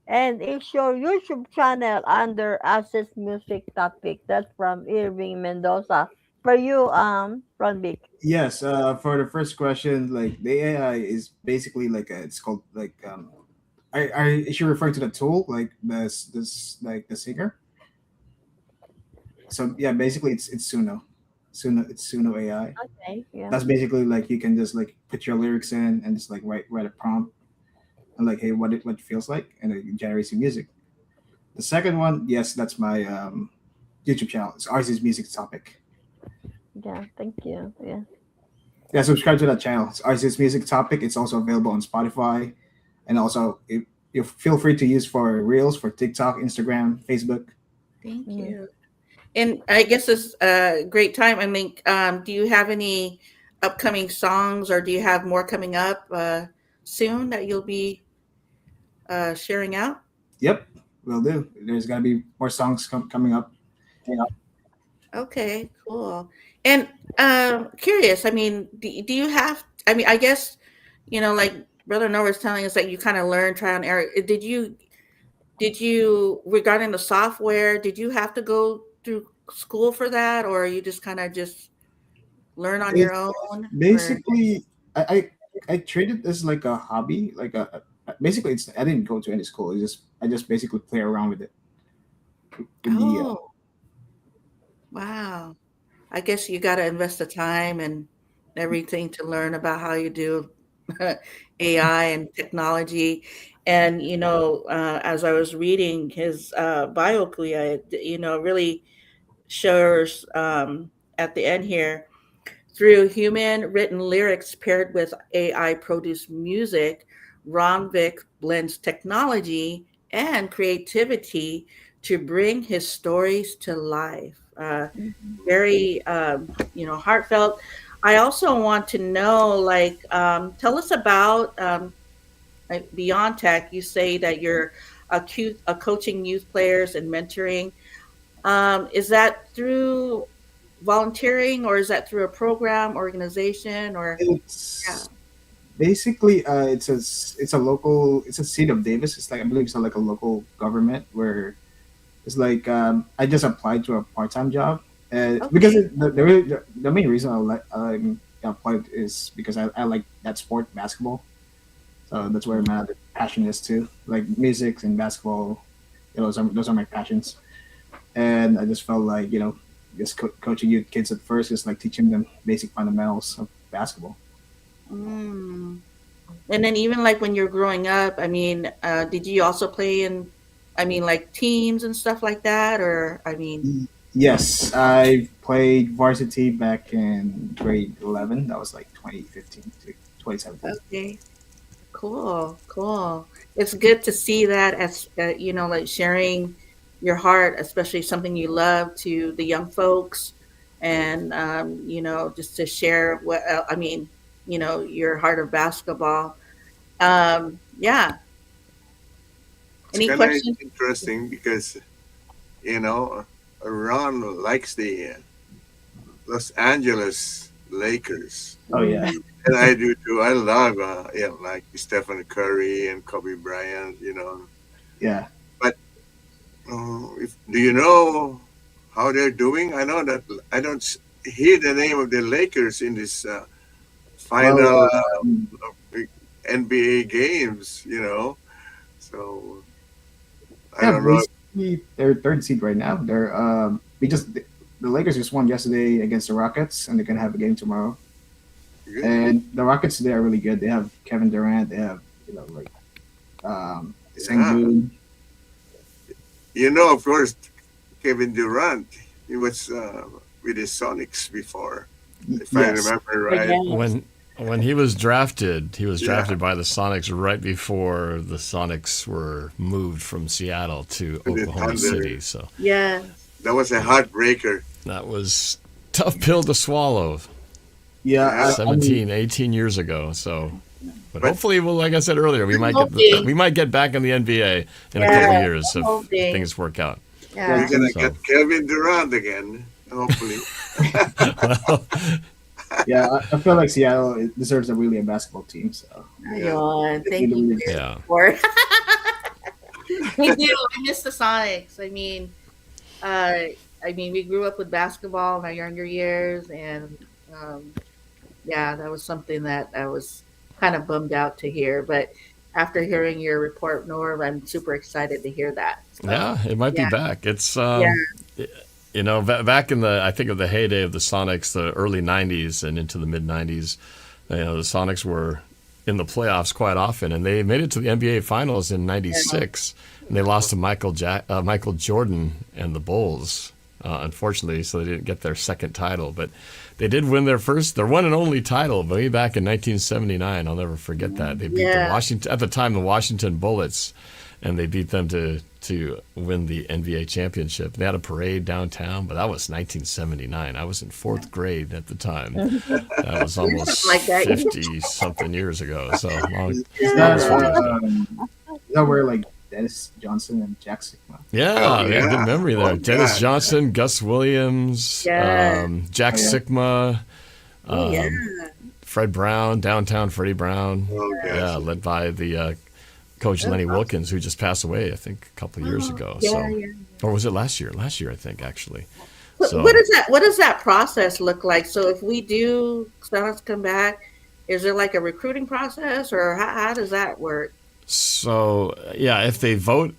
And is your YouTube channel under Access Music Topic? That's from Irving Mendoza. For you, Ron Vic. Yes. For the first question, like the AI is basically like it's called like is she referring to the tool like this like the singer? So yeah, basically it's Suno AI. Okay, yeah. That's basically like you can just like put your lyrics in and just like write a prompt and like hey what it feels like and it generates your music. The second one, yes, that's my YouTube channel. It's Arcy's Music Topic. Yeah, thank you. Yeah. Yeah, subscribe to that channel. It's Arcy's Music Topic. It's also available on Spotify, and also you feel free to use for Reels for TikTok, Instagram, Facebook. Thank you. And I guess it's a great time. I mean, do you have any upcoming songs, or do you have more coming up soon that you'll be sharing out? Yep, will do. There's gonna be more songs coming up. Okay, cool. And curious, I mean, do you have, I mean, I guess, like Brother Noah was telling us that you kind of learn, try and error. Did you, regarding the software, did you have to go through school for that, or you just kind of just learn on your own? Basically, I treat it as like a hobby, like basically I didn't go to any school. I just basically play around with it. Wow. I guess you got to invest the time and everything to learn about how you do AI and technology. And, as I was reading his bio, Kuya, really shows at the end here, through human written lyrics paired with AI produced music, Ronvic blends technology and creativity to bring his stories to life. Very, heartfelt. I also want to know, tell us about Beyond Tech. You say that you're coaching youth players and mentoring. Is that through volunteering, or is that through a program, organization, or? Basically, it's a seat of Davis. It's like I believe it's like a local government where it's like I just applied to a part-time job, because the main reason I applied is because I like that sport, basketball. So that's where my passion is too. Like music and basketball, those are my passions. And I just felt like just coaching youth kids at first is like teaching them basic fundamentals of basketball. And then even like when you're growing up, I mean, did you also play in, like teams and stuff like that? Or, Yes, I played varsity back in grade 11. That was like 2015 to 2017. Okay. Cool. It's good to see that as, like sharing your heart, especially something you love, to the young folks, and, just to share your heart of basketball. Yeah. Any It's questions? interesting because, Ron likes the Los Angeles Lakers. Oh yeah. And I do too. I love, like Stephen Curry and Kobe Bryant, Yeah. But do you know how they're doing? I know that I don't hear the name of the Lakers in this final NBA games, So I don't know. Basically, they're third seed right now. They're the Lakers just won yesterday against the Rockets, and they're gonna have a game tomorrow. Good. And the Rockets, they are really good. They have Kevin Durant. They have Sengun. Of course, Kevin Durant. He was with the Sonics before, if I remember right. When he was drafted by the Sonics right before the Sonics were moved from Seattle to Oklahoma City. So yeah, that was a heartbreaker. That was a tough pill to swallow. Yeah, 17, 18 years ago. So, but hopefully, well, like I said earlier, we might get back in the NBA in a couple of years if things work out. Yeah. We're gonna get Kevin Durant again, hopefully. Well, yeah, I feel like Seattle deserves a basketball team. So, thank you. Yeah. We do. I miss the Sonics. I mean, we grew up with basketball in our younger years, and that was something that I was kind of bummed out to hear. But after hearing your report, Norv, I'm super excited to hear that. So, yeah, it might be back. It's you know, back in the, I think of the heyday of the Sonics, the early 90s and into the mid 90s, you know, the Sonics were in the playoffs quite often, and they made it to the NBA Finals in '96, and they lost to Michael Jordan and the Bulls, unfortunately, so they didn't get their second title. But they did win their one and only title way back in 1979. I'll never forget that. They beat the Washington Bullets, and they beat them to win the NBA championship. They had a parade downtown, but that was 1979. I was in fourth grade at the time. That was almost 50-something years ago. So long. Is that where like Dennis Johnson and Jack Sikma? Yeah, good memory there. Dennis Johnson, Gus Williams, Jack Sikma, Fred Brown, downtown Freddie Brown. Led by the Coach Lenny Wilkins, who just passed away, I think, a couple of years ago. Or was it last year? Last year, I think, actually. So, what does that process look like? So if we do Sonics come back, is there like a recruiting process, or how does that work? So if they vote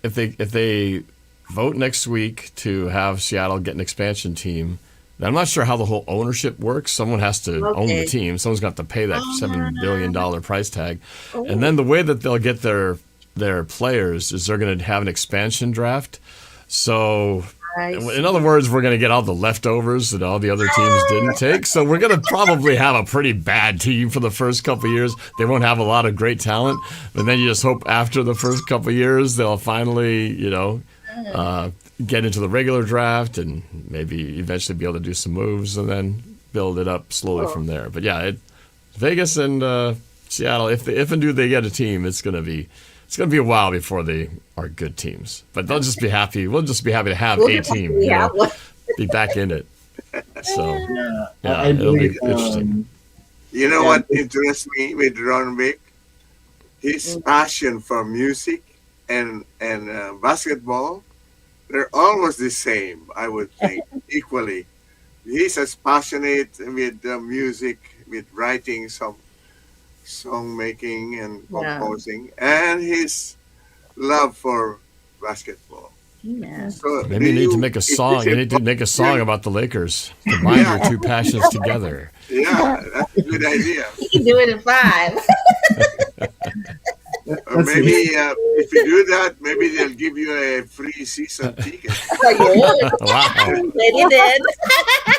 next week to have Seattle get an expansion team, then I'm not sure how the whole ownership works. Someone has to own the team. Someone's got to pay that $7 billion price tag. And then the way that they'll get their players is they're going to have an expansion draft. So in other words, we're going to get all the leftovers that all the other teams didn't take. So we're going to probably have a pretty bad team for the first couple of years. They won't have a lot of great talent. But then you just hope after the first couple of years, they'll finally, get into the regular draft and maybe eventually be able to do some moves and then build it up slowly from there. But Vegas and Seattle, if and do they get a team, it's going to be a while before they are good teams. But they'll just be happy. We'll just be happy to have a team. Be back in it. So it'll be interesting. You know what interests me with Ronvic? His passion for music and basketball. They're almost the same, I would think, equally. He's as passionate with music, with writing some song making and composing, and his love for basketball. Yeah. So maybe you need to make a song. You need to make a song about the Lakers. Combine your two passions together. Yeah, that's a good idea. You can do it in 5. Or maybe if you do that, maybe they'll give you a free season ticket. Wow. Maybe did.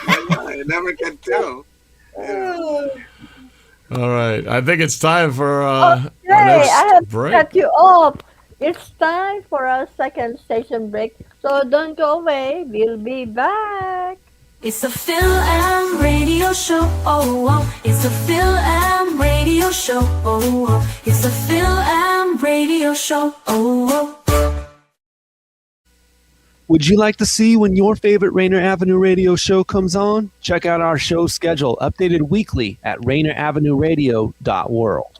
I never can tell. All right. I think it's time for our next I have break. cut you off. It's time for our second station break. So don't go away. We'll be back. It's the Fil-Am Radio Show. Oh, oh. It's the Fil-Am Radio Show. Oh, oh. It's the Fil-Am Radio Show. Oh, oh. Would you like to see when your favorite Rainier Avenue Radio show comes on? Check out our show schedule, updated weekly at rainieravenueradio.world.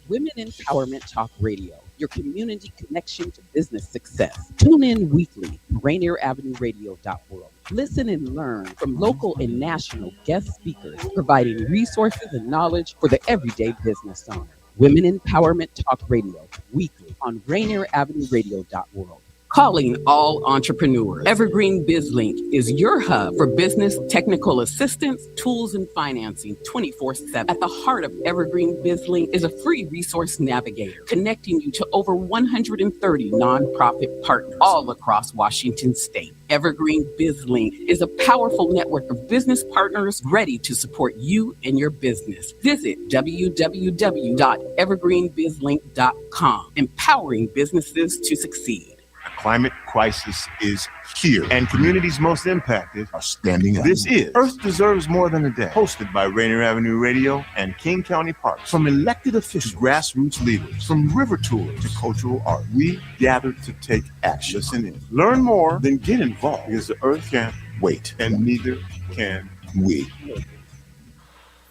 Women Empowerment Talk Radio, your community connection to business success. Tune in weekly to rainieravenueradio.world. Listen and learn from local and national guest speakers, providing resources and knowledge for the everyday business owner. Women Empowerment Talk Radio, weekly on rainieravenueradio.world. Calling all entrepreneurs. Evergreen BizLink is your hub for business technical assistance, tools, and financing 24/7. At the heart of Evergreen BizLink is a free resource navigator connecting you to over 130 nonprofit partners all across Washington state. Evergreen BizLink is a powerful network of business partners ready to support you and your business. Visit www.evergreenbizlink.com, empowering businesses to succeed. climate crisis is here, and communities most impacted are standing up. This is Earth Deserves More Than a Day, hosted by Rainier Avenue Radio and King County Parks. From elected officials to grassroots leaders, from river tours to cultural art, we gather to take action. Listen in. Learn more, then get involved, because the Earth can't wait, and neither can we.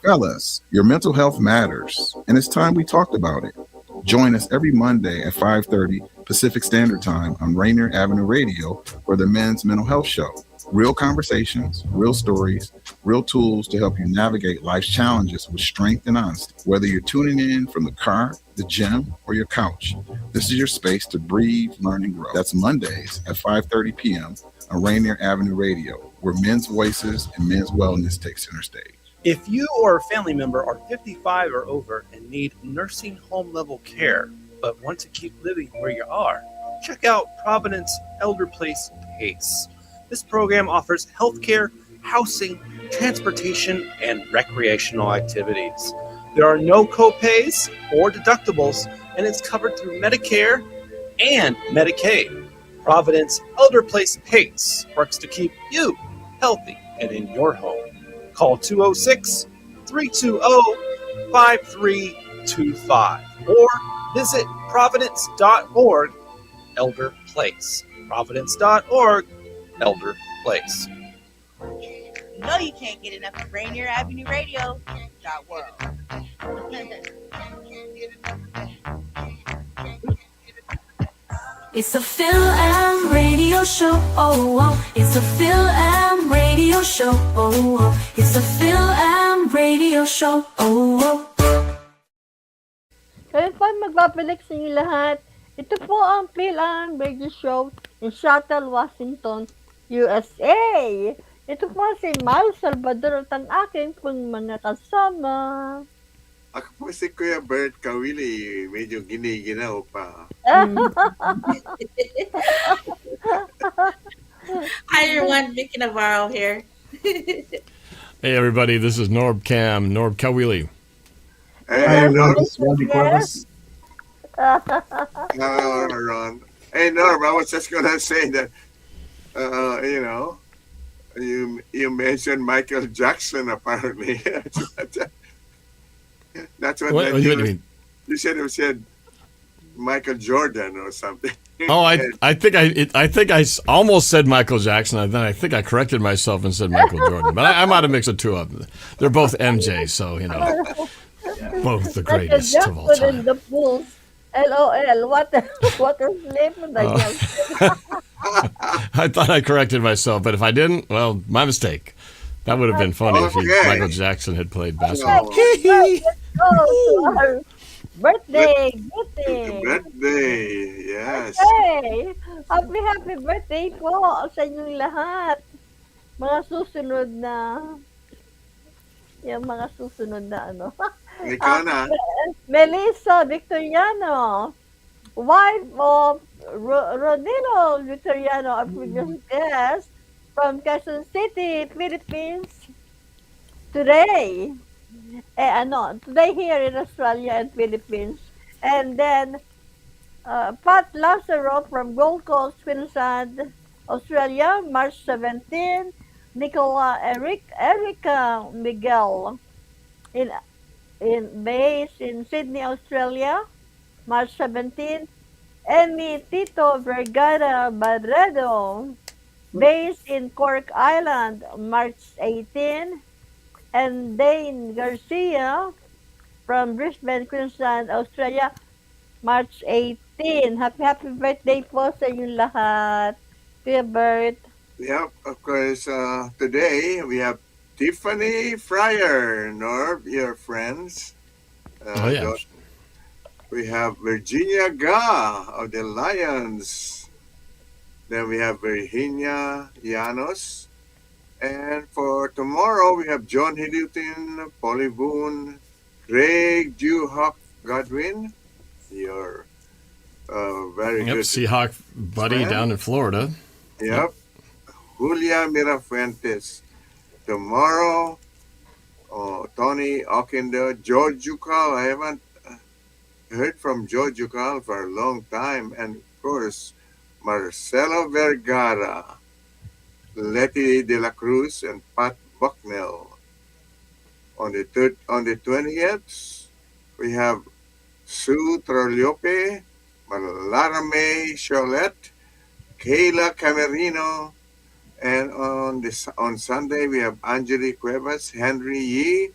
Fellas, your mental health matters, and it's time we talked about it. Join us every Monday at 5:30 Pacific Standard Time on Rainier Avenue Radio for the Men's Mental Health Show. Real conversations, real stories, real tools to help you navigate life's challenges with strength and honesty. Whether you're tuning in from the car, the gym, or your couch, this is your space to breathe, learn, and grow. That's Mondays at 5:30 p.m. on Rainier Avenue Radio, where men's voices and men's wellness take center stage. If you or a family member are 55 or over and need nursing home level care, but want to keep living where you are, check out Providence Elder Place PACE. This program offers healthcare, housing, transportation, and recreational activities. There are no co-pays or deductibles, and it's covered through Medicare and Medicaid. Providence Elder Place PACE works to keep you healthy and in your home. Call 206-320-5325 or visit providence.org Elder Place. Providence.org Elder Place. You know you can't get enough of Rainier Avenue Radio. .world. It's a Fil-Am Radio Show, oh, oh. It's a Fil-Am Radio Show, oh, oh. It's a Fil-Am Radio Show, oh, oh. Kaya po magbabalik sa inyo lahat. Ito po ang Fil-Am Radio Show in Seattle, Washington, USA. Ito po si Mal Salvador at ang aking pong mga kasama. Ako po si Kuya Bert Kawili, medyo giniginaw pa. Hi everyone, Vicky Navarro here. Hey everybody, this is NorbCam, Norb Kawili. Hey, Ronvic Cuevas. Ron. Hey, Norb, I was just going to say that, you mentioned Michael Jackson, apparently. That's what do you mean? You said Michael Jordan or something. Oh, I think I almost said Michael Jackson, and then I think I corrected myself and said Michael Jordan. But I might have mixed the two up. They're both MJ, so both the greatest of all time. In the pools. LOL. What a slip. I thought I corrected myself, but if I didn't, well, my mistake. That would have been funny if Michael Jackson had played basketball. Birthday. Birthday, yes. Okay. Happy birthday po sa inyong lahat. Mga susunod na ano. Ikaw na. Melissa Victoriano, wife of Rodino Victoriano, a previous guest from Quezon City, Philippines. Today here in Australia and Philippines. And then Pat Lazaro from Gold Coast, Queensland, Australia, March 17. Erica Miguel based in Sydney, Australia, March 17. Emmy Tito Vergara Barredo, based in Cork Island, March 18. And Dane Garcia from Brisbane, Queensland, Australia, March 18. Happy birthday po sa inyong lahat. Kuya Bert. Yep, of course, today we have Tiffany Fryer, Norb, your friends. Yes. We have Virginia Ga of the Lions. Then we have Virginia Llanos. And for tomorrow, we have John Hiddleton, Polly Boone, Craig Dewhawk Godwin, your very good Seahawk buddy friend down in Florida. Yep. Julia Mirafuentes. Tomorrow, Tony Okindo, George Jucal. I haven't heard from George Jucal for a long time. And of course, Marcelo Vergara, Letty De La Cruz, and Pat Bucknell. On the 20th, we have Sue Troliope, Malarame Cholet, Kayla Camerino, and on Sunday we have Angeli Cuevas, Henry Yee,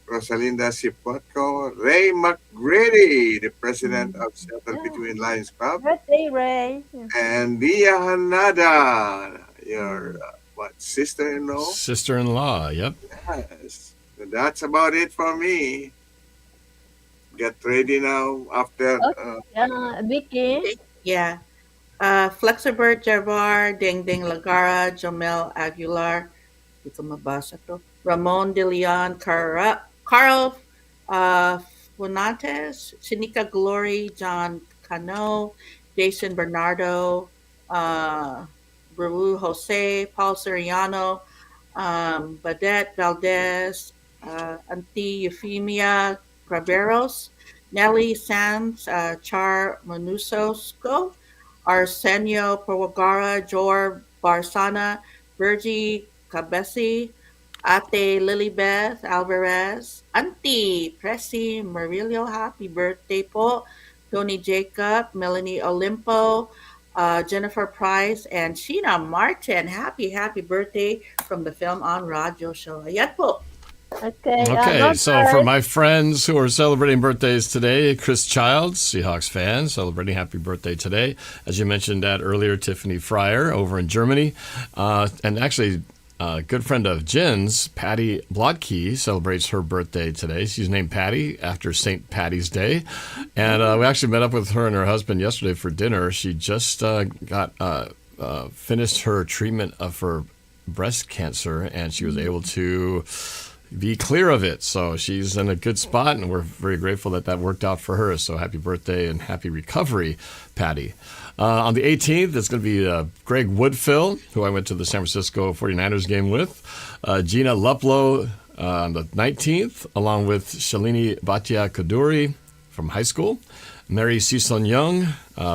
Rosalinda Cipotco, Ray McGrady, the president of Settle Between Lines Club, Birthday, Ray. and Dia Hanada, your sister-in-law? Sister-in-law, yep. Yes. That's about it for me. Get ready now after. Vicky. Yeah. Flexibert Javar, Ding Ding Lagara, Jomel Aguilar, ito mabasa to. Ramon De Leon, Carl Funates, Sinica Glory, John Cano, Jason Bernardo, Baru Jose, Paul Soriano, Badette Valdez, Auntie Euphemia Graveros, Nelly Sands, Char Manusosco, Arsenio Pawagara, Jor Barsana, Virgie Cabesi, Ate Lilybeth Alvarez, Auntie Pressy Marilio, happy birthday po, Tony Jacob, Melanie Olimpo, Jennifer Price, and Sheena Martin. Happy birthday from the Fil-Am Radio Show. Ayan po. Okay, so for my friends who are celebrating birthdays today, Chris Childs, Seahawks fan, celebrating happy birthday today. As you mentioned that earlier, Tiffany Fryer over in Germany. And actually, a good friend of Jen's, Patty Blotke, celebrates her birthday today. She's named Patty after St. Patty's Day. And we actually met up with her and her husband yesterday for dinner. She just finished her treatment of her breast cancer, and she was able to be clear of it. So she's in a good spot, and we're very grateful that worked out for her. So happy birthday and happy recovery, Patty. On the 18th, it's going to be Greg Woodfill, who I went to the San Francisco 49ers game with, Gina Luplow on the 19th, along with Shalini Bhatia Kaduri from high school, Mary Sison Young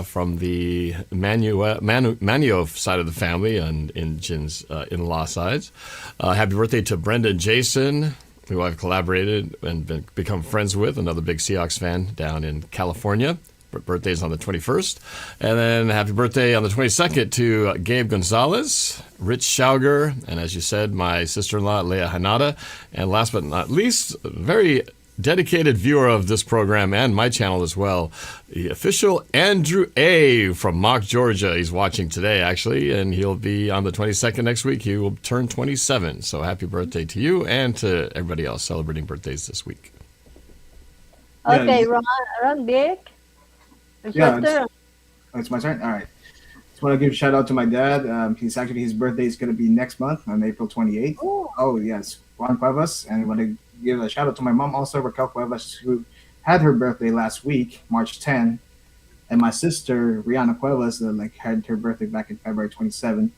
from the Manio side of the family and in Jin's in-law sides. Happy birthday to Brenda and Jason, who I've collaborated and become friends with, another big Seahawks fan down in California. Birthday's on the 21st. And then happy birthday on the 22nd to Gabe Gonzalez, Rich Schauger, and as you said, my sister-in-law, Leah Hanada. And last but not least, very dedicated viewer of this program and my channel as well, the official Andrew A. from Mock, Georgia. He's watching today, actually, and he'll be on the 22nd next week. He will turn 27. So happy birthday to you and to everybody else celebrating birthdays this week. Okay, Ronvic. It's my turn. All right. Just want to give a shout out to my dad. His birthday is going to be next month on April 28th. Oh, yes, Ron Cuevas. And I want to give a shout out to my mom also, Raquel Cuevas, who had her birthday last week, March 10. And my sister, Rihanna Cuevas, had her birthday back in February 27.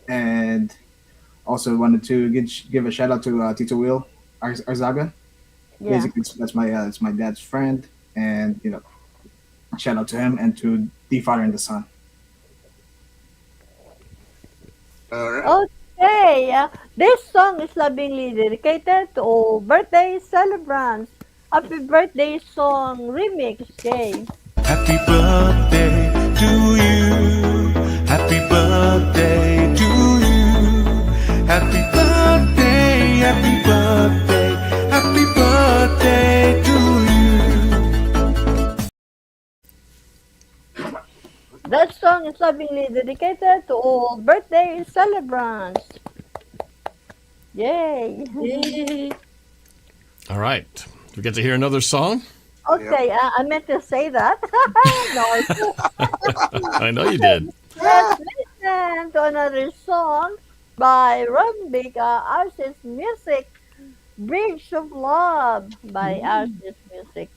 And also wanted to give a shout out to Tito Will Arzaga. Yeah. Basically, that's my dad's friend. And, shout out to him and to the Father and the Son. All right. Okay, this song is lovingly dedicated to all birthday celebrants. Happy birthday song remix, Jay. Happy birthday to you. Happy birthday to you. Happy birthday, happy birthday, happy birthday to you. That song is lovingly dedicated to all birthday celebrants. Yay! Yay. All right. Do we get to hear another song? Okay, I meant to say that. No. I know you did. Let's listen to another song by Ronvic Ernest Music, Bridge of Love by Ernest Music.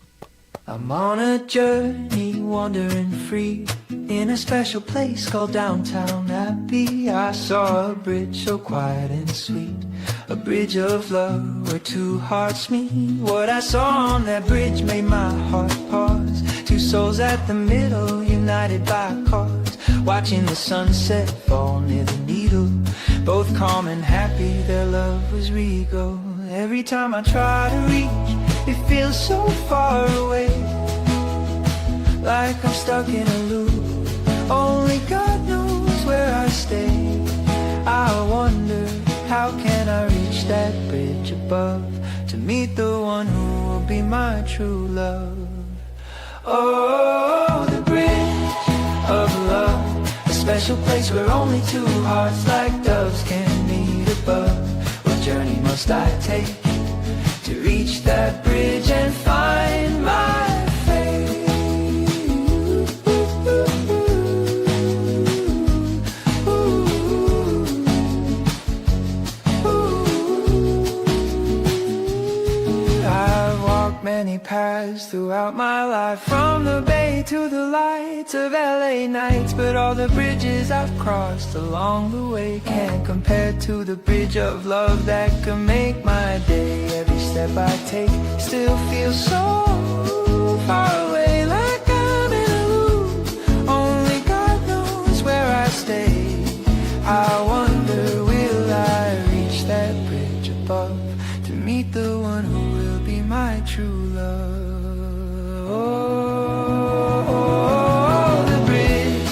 I'm on a journey, wandering free, in a special place called downtown Abbey. I saw a bridge so quiet and sweet, a bridge of love where two hearts meet. What I saw on that bridge made my heart pause. Two souls at the middle, united by a cause. watching the sunset fall near the needle. Both calm and happy, their love was regal. Every time I try to reach, it feels so far away, like I'm stuck in a loop. Only God knows where I stay. I wonder, how can I reach that bridge above to meet the one who will be my true love? Oh, the bridge of love, a special place where only two hearts like doves can meet above. What journey must I take to reach that bridge and find my fate? I've walked many paths throughout my life, from the bay to the lights of LA nights, but all the bridges I've crossed along the way can't compare to the bridge of love that can make my day. Every step I take still feels so far away, like I'm in a loop. Only God knows where I stay. I wonder, will I reach that bridge above to meet the one who will be my true love? Oh, the bridge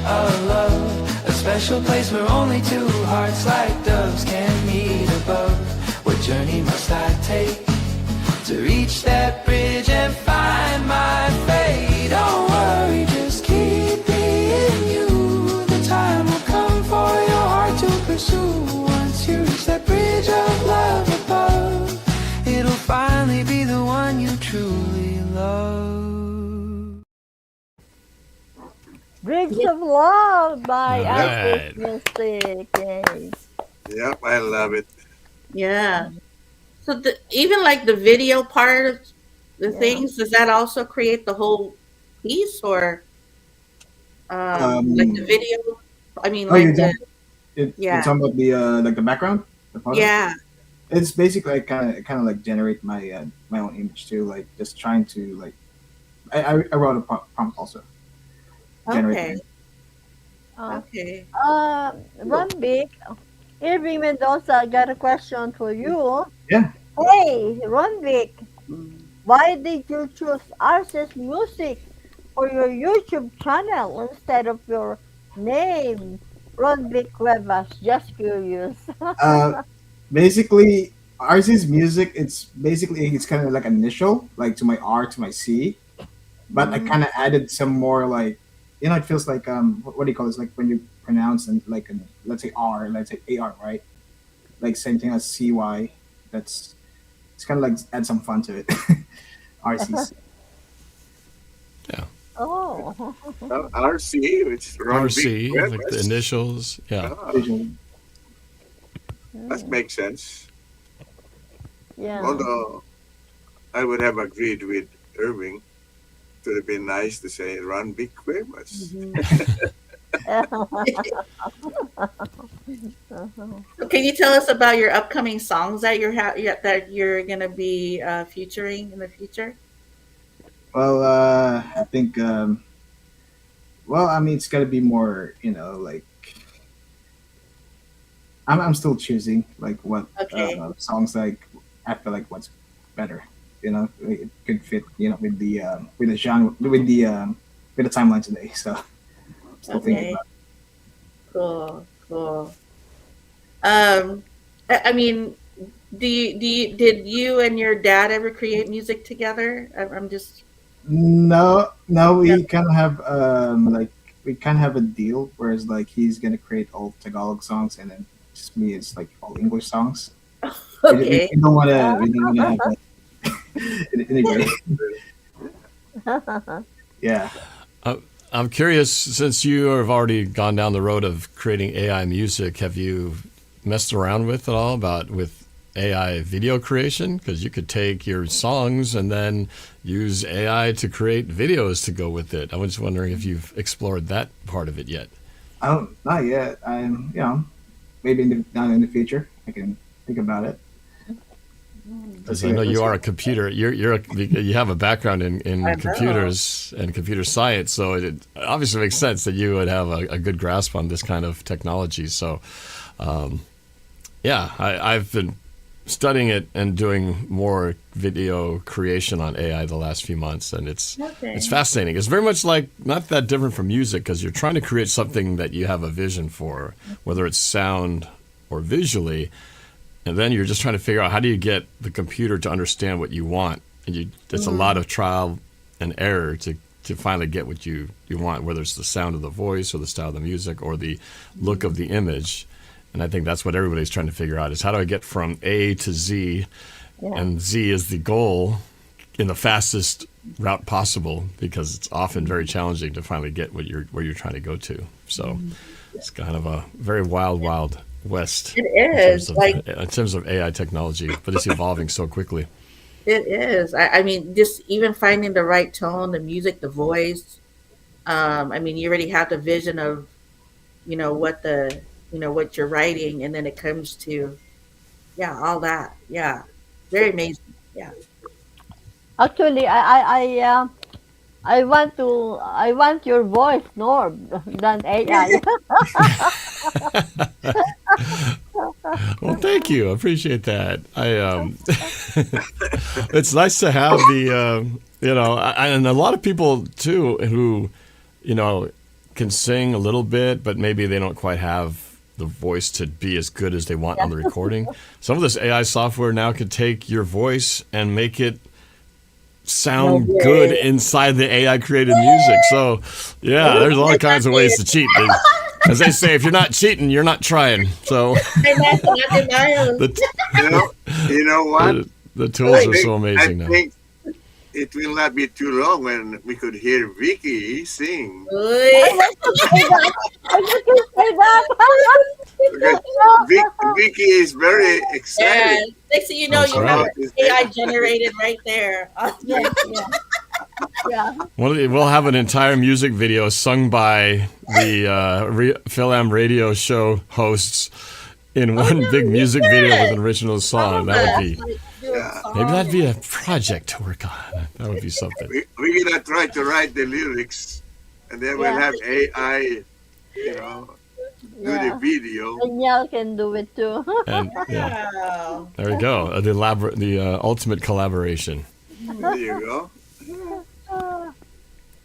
of love, a special place where only two hearts like doves can meet above. What journey must I take to reach that bridge and find my fate? Don't worry, just keep being you. The time will come for your heart to pursue. Once you reach that bridge of love above, it'll finally be the one you truly love. Bridge of Love by All right. Artist Music. Yay. Yep, I love it. Yeah. So even like the video part of the things, does that also create the whole piece, or like the video? I mean, Oh, like the you're talking about the like the background? The photo? yeah. It's basically kind of like generate my my own image too, like just trying to like I wrote a prompt also. Okay. Okay. Ronvic, Irving Mendoza got a question for you. Yeah. Hey, Ronvic, why did you choose Arce's music for your YouTube channel instead of your name, Ronvic Cuevas? Just curious. Basically, Arce's music, it's kind of like initial, like to my R to my C, but I kind of added some more like, you know, it feels like what do you call this? Like when you pronounce and like let's say R, let's say AR, right? Like same thing as CY. It's kind of like add some fun to it. RCC. Yeah. Oh. RC, which is RC, Ronvic like the Ernest. initials. Yeah. That makes sense. Yeah. Although I would have agreed with Irving. It would have been nice to say Ronvic Cuevas. So can you tell us about your upcoming songs that you're gonna be featuring in the future? Well, I think well, I mean, it's gotta be more, you know, like I'm still choosing like what songs like I feel like what's better, you know, it could fit, you know, with the genre, with the timeline today. So still thinking about it. Cool. I mean, did you and your dad ever create music together? I'm just No, we kind of have like we kind of have a deal, whereas like he's gonna create all Tagalog songs, and then just me, it's like all English songs. Okay. We don't want to have that. Anyway. Yeah. I'm curious, since you have already gone down the road of creating AI music, have you messed around with at all with AI video creation? Because you could take your songs and then use AI to create videos to go with it. I was wondering if you've explored that part of it yet. Not yet. I'm, you know, maybe in the future I can think about it. Because I know you are a computer. You have a background in computers and computer science, so it obviously makes sense that you would have a good grasp on this kind of technology. So, I've been studying it and doing more video creation on AI the last few months, and it's fascinating. It's very much like not that different from music because you're trying to create something that you have a vision for, whether it's sound or visually. And then you're just trying to figure out how do you get the computer to understand what you want. And it's a lot of trial and error to finally get what you want, whether it's the sound of the voice or the style of the music or the look of the image. And I think that's what everybody's trying to figure out is how do I get from A to Z, and Z is the goal in the fastest route possible because it's often very challenging to finally get where you're trying to go to. So it's kind of a very wild West. It is in terms of AI technology, but it's evolving so quickly. It is. I mean, just even finding the right tone, the music, the voice. I mean, you already have the vision of, what what you're writing, and then it comes to, all that. Yeah, very amazing. Yeah. Actually, I want your voice, Norb, than AI. Well, thank you. I appreciate that. It's nice to have the, and a lot of people too who, can sing a little bit, but maybe they don't quite have the voice to be as good as they want on the recording. Some of this AI software now can take your voice and make it sound good inside the AI created music. So there's all kinds of ways to cheat. As they say, if you're not cheating, you're not trying. So you know what? The tools are so amazing now. I think it will not be too long when we could hear Vicky sing. Vicky is very excited. Yeah. Next thing you know, you have AI generated right there. We'll have an entire music video sung by the Fil-Am Radio Show hosts in one big music video with an original song. That would be maybe that'd be a project to work on. That would be something. We're gonna try to write the lyrics, and then we'll have AI, do the video. Danielle can do it too. And, there we go. The ultimate collaboration. There you go.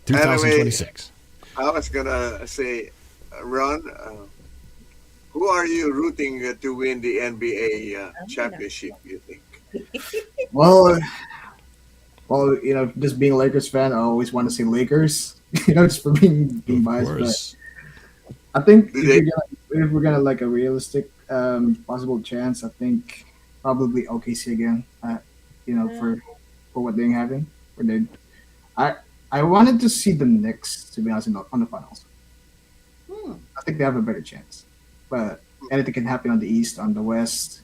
2026. Anyway, I was gonna say, Ron, who are you rooting to win the NBA championship? You think? Well, just being a Lakers fan, I always want to see Lakers. Just for being biased. But I think if we're gonna like a realistic possible chance, I think probably OKC again. For what they're having. I wanted to see the Knicks, to be honest, on the finals. I think they have a better chance. But anything can happen on the East, on the West.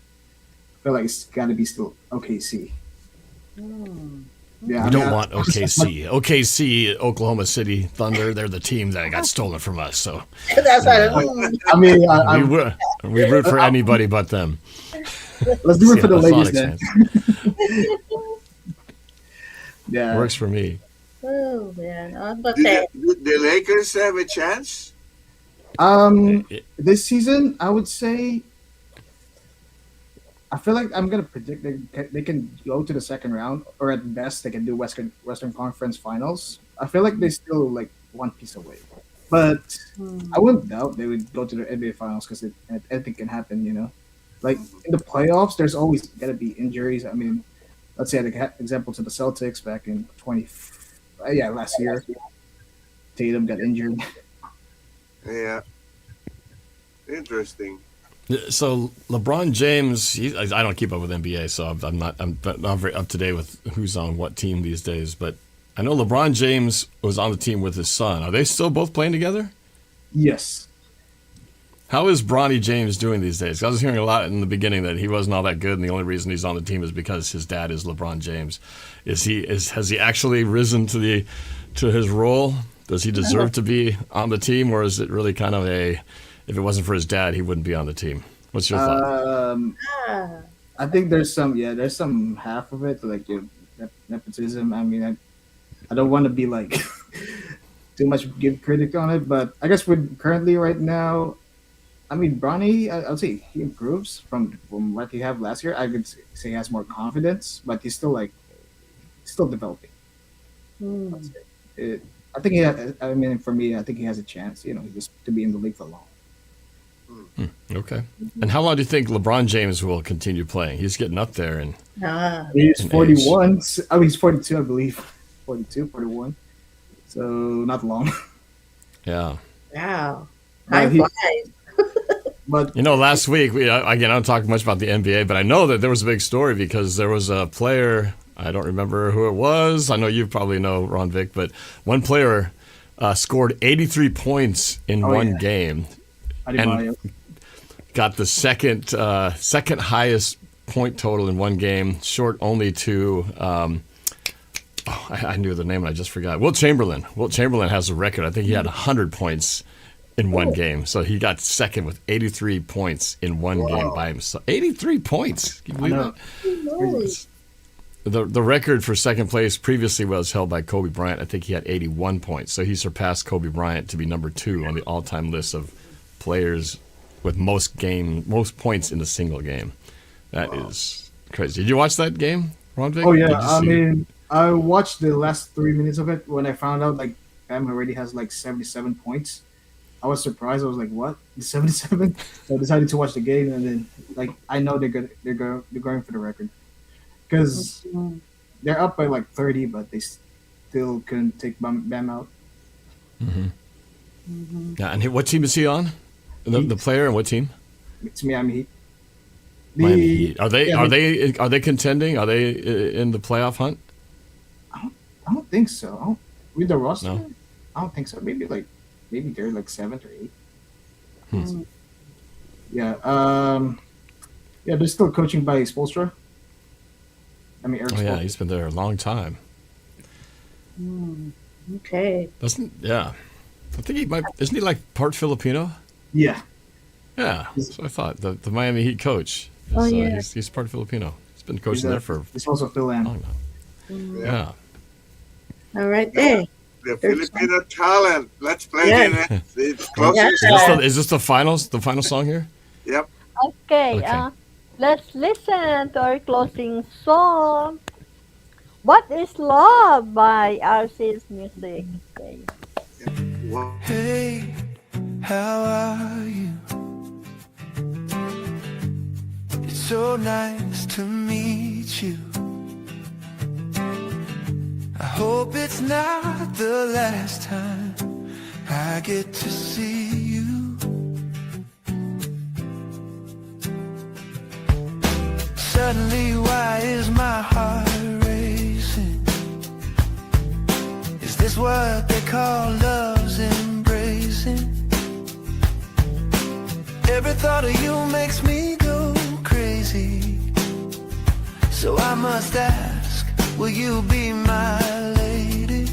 I feel like it's got to be still OKC. Yeah, we don't want OKC. OKC, Oklahoma City Thunder, they're the team that got stolen from us. So that's right. We root for anybody but them. Let's do it for the Lakers then. Yeah, works for me. Oh man, do the Lakers have a chance? This season, I would say. I feel like I'm gonna predict they can go to the second round, or at best they can do Western Conference Finals. I feel like they're still like one piece away, but I wouldn't doubt they would go to the NBA Finals because anything can happen. Like in the playoffs, there's always gonna be injuries. I mean, let's say an example to the Celtics back in last year, Tatum got injured. Yeah, interesting. So LeBron James, I don't keep up with NBA, so I'm not very up to date with who's on what team these days. But I know LeBron James was on the team with his son. Are they still both playing together? Yes. How is Bronny James doing these days? I was hearing a lot in the beginning that he wasn't all that good, and the only reason he's on the team is because his dad is LeBron James. Has he actually risen to his role? Does he deserve to be on the team, or is it really kind of if it wasn't for his dad, he wouldn't be on the team? What's your thought? I think there's some half of it like nepotism. I mean, I don't want to be like too much give critic on it, but I guess with currently right now, I mean, Bronny, I'll say he improves from what he had last year. I could say he has more confidence, but he's still developing. I'd say. I think I mean, for me, I think he has a chance. Just to be in the league for long. Okay. And how long do you think LeBron James will continue playing? He's getting up there, and he's 41. Oh, he's 42, I believe. 42, 41. So not long. Yeah. Wow. But Time flies. But last week I don't talk much about the NBA, but I know that there was a big story because there was a player. I don't remember who it was. I know you probably know, Ronvic, but one player scored 83 points in one game and got the second highest point total in one game, short only to I knew the name and I just forgot. Wilt Chamberlain. Wilt Chamberlain has a record. I think he had 100 points in one game. So he got second with 83 points in one game by himself. 83 points. Can you believe that? The record for second place previously was held by Kobe Bryant. I think he had 81 points. So he surpassed Kobe Bryant to be number 2 on the all-time list of players with most points in a single game. That is crazy. Did you watch that game, Ronvic? Oh yeah, I mean, I watched the last 3 minutes of it when I found out like Bam already has like 77 points. I was surprised. I was like, "What? 77?" So I decided to watch the game, and then like I know they're going for the record because they're up by like 30, but they still couldn't take Bam out. Yeah, and what team is he on? The player, and what team? It's Miami Heat. Miami Heat. Are they contending? Are they in the playoff hunt? I don't think so. With the roster, no. I don't think so. Maybe they're like 7th or 8th. Yeah. Yeah. They're still coaching by Spoelstra. I mean, Eric. Oh yeah, he's been there a long time. Okay. Yeah. I think he might. Isn't he like part Filipino? Yeah. Yeah. So I thought the Miami Heat coach. He's part Filipino. He's been coaching there for. He's also Fil-Am. Yeah. All right there. The Filipino talent. Let's play it. It's Is this the final song here? Yep. Okay. Let's listen to our closing song. What is Love by Arcy's Music. Okay. Hey, how are you? It's so nice to meet you. I hope it's not the last time I get to see you. Suddenly, why is my heart racing? Is this what they call love's embracing? Every thought of you makes me go crazy. So I must ask, will you be my lady?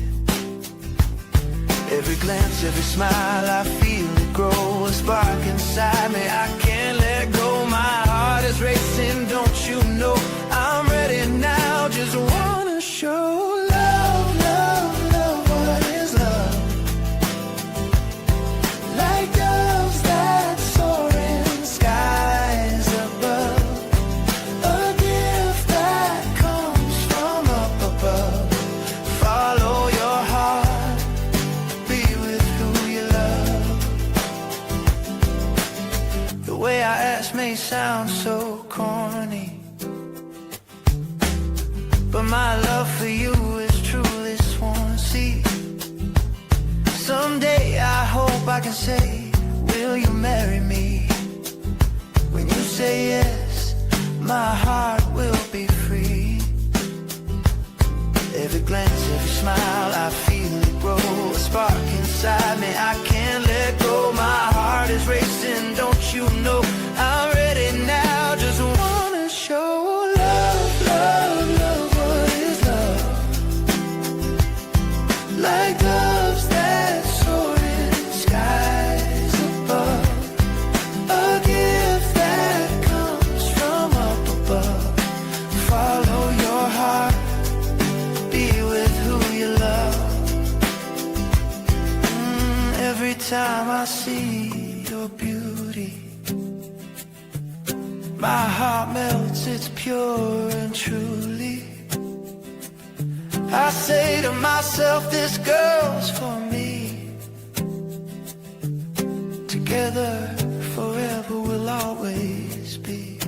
Every glance, every smile, I feel it grow. A spark inside me, I can't let go. My heart is racing, don't you know? I'm ready now, just wanna show love, love, love. What is love? Like doves that soar in skies above. A gift that comes from up above. Follow your heart, be with who you love. The way I ask may sound so corny, but my love for you is truly sworn. See, someday I hope I can say, will you marry me? When you say yes, my heart will be free. Every glance, every smile, I feel it grow. A spark inside me, I can't let go. My heart is racing, don't you know? I'm ready now, just wanna show love, love, love. What is love? Like doves that soar in skies above. A gift that comes from up above. time I see your beauty, my heart melts, it's pure and truly. I say to myself, this girl's for me. Together forever we'll always be.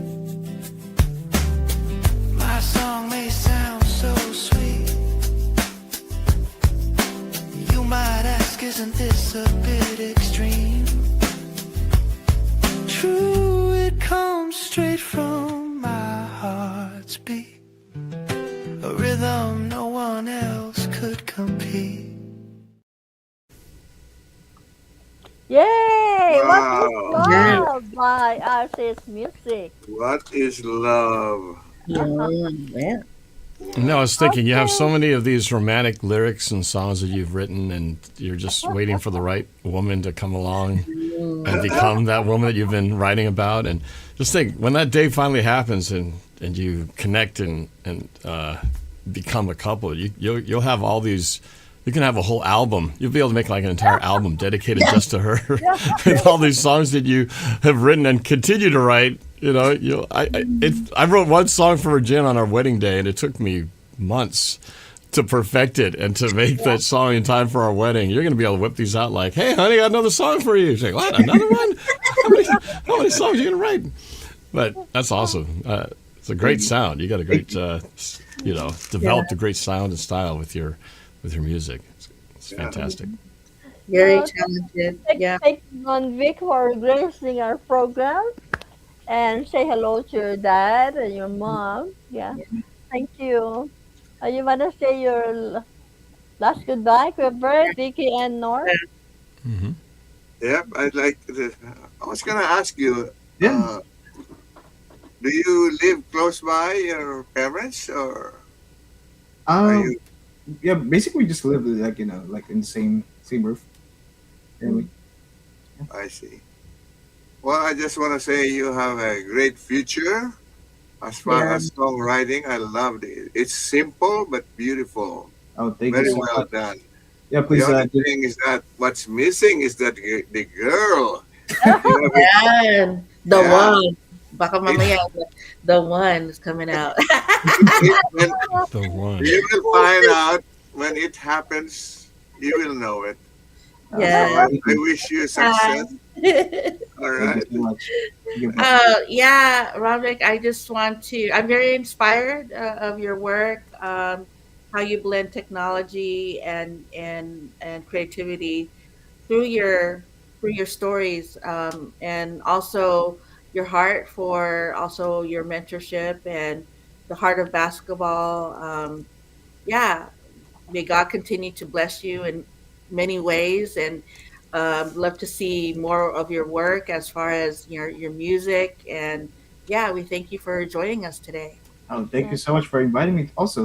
My song may sound so sweet. You might ask, isn't this a bit extreme? True, it comes straight from my heart's beat, a rhythm no one else could compete. Yay! What is Wow. love by Arcy's music? What is love? Yeah. No, I was thinking you have so many of these romantic lyrics and songs that you've written, and you're just waiting for the right woman to come along and become that woman that you've been writing about. And just think, when that day finally happens and you connect and become a couple, you'll have all these. You can have a whole album. You'll be able to make like an entire album dedicated just to her, with all these songs that you have written and continue to write. You know, I wrote one song for Jen on our wedding day, and it took me months to perfect it and to make that song in time for our wedding. You're going to be able to whip these out like, "Hey, honey, I got another song for you." She's like, "What? Another one? How many songs are you going to write?" But that's awesome. It's a great sound. You got a great, developed a great sound and style with your music. It's fantastic. Very talented. Yeah. Thank you, Ronvic, for gracing our program. And say hello to your dad and your mom. Yeah. Thank you. You want to say your last goodbye, Kuya Bert, Vicky, and Norb? Mm-hmm. Yep, I was going to ask you, do you live close by your parents, or are you? Yeah, basically we just live like in the same roof. Really. I see. Well, I just want to say you have a great future. As far as songwriting, I loved it. It's simple but beautiful. Oh, thank Very you so well much. done. Yeah, please. The only thing is that what's missing is that the girl. Yan. The Yeah. one. Baka mamaya, the one is coming out. The one. You will find out when it happens. You will know it. Yeah. So I wish you success. All right. Thank you so much. Yeah, Ronvic, I'm very inspired of your work, how you blend technology and creativity through your stories, and also your heart for also your mentorship and the heart of basketball. Yeah, may God continue to bless you in many ways, and love to see more of your work as far as your music. And yeah, we thank you for joining us today. Oh, thank you so much for inviting me. Also,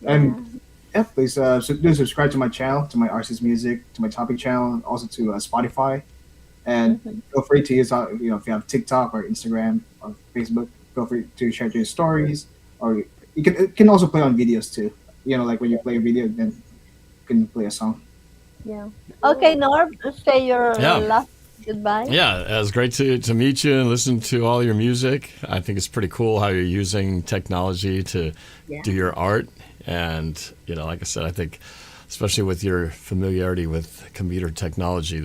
and please do subscribe to my channel, to my Arcy's music, to my topic channel, and also to Spotify. And feel free to use, if you have TikTok or Instagram or Facebook, feel free to share your stories, or it can also play on videos too. Like when you play a video, then you can play a song. Yeah. Okay, Norb, say your Yeah. last goodbye. Yeah, it was great to meet you and listen to all your music. I think it's pretty cool how you're using technology to do your art. And, like I said, I think especially with your familiarity with computer technology,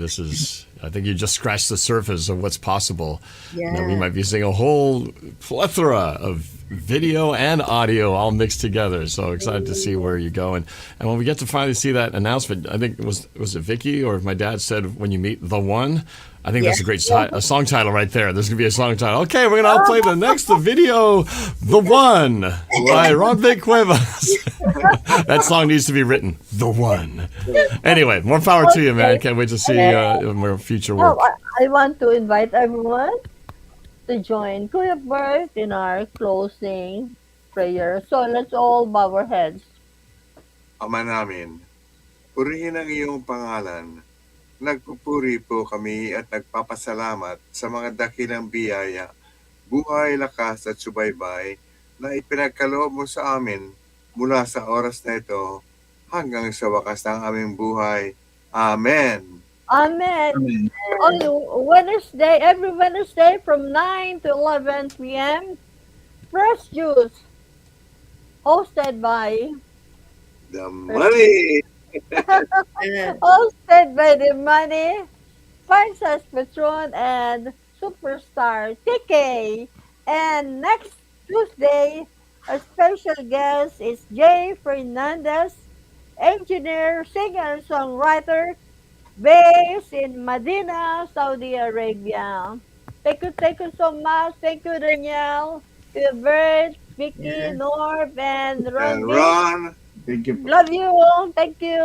I think you just scratched the surface of what's possible. Yeah. We might be seeing a whole plethora of video and audio all mixed together. So excited to see where you go. And when we get to finally see that announcement, I think was it Vicky or my dad said, when you meet the one, I think that's a great a song title right there. There's going to be a song title. Okay, we're going to all play the next video, The One by Ronvic Cuevas. That song needs to be written, The One. Anyway, more power to you, man. Can't wait to see more future work. I want to invite everyone to join Kuya Bert in our closing prayer. So let's all bow our heads. Ama namin, purihin ang iyong pangalan. Nagpupuri po kami at nagpapasalamat sa mga dakilang biyaya, buhay, lakas at subaybay na ipinagkaloob mo sa amin mula sa oras na ito hanggang sa wakas ng aming buhay. Amen. Amen. Amen. On Wednesday, every Wednesday from 9 to 11 p.m., Fresh Juice, hosted by The money. hosted by the Money, Princess Patron, and Superstar TK. And next Tuesday, our special guest is Jay Fernandez, engineer, singer, songwriter, based in Medina, Saudi Arabia. Thank you so much. Thank you, Danielle, Kuya Bert, Vicky, Yeah. Norb, and And Ronvic. Ron. Thank you. Love you. Thank you.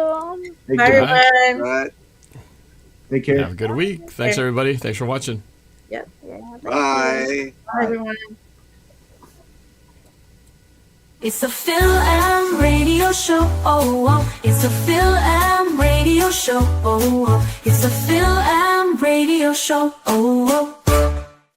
Thank Bye, you. everyone. Right. Take care. Have a good week. Thanks, everybody. Thanks for watching. Yep. Bye. Bye, everyone. It's a Fil-Am Radio Show. Oh, oh. It's a Fil-Am Radio Show. Oh, oh. It's a Fil-Am Radio Show. Oh, oh.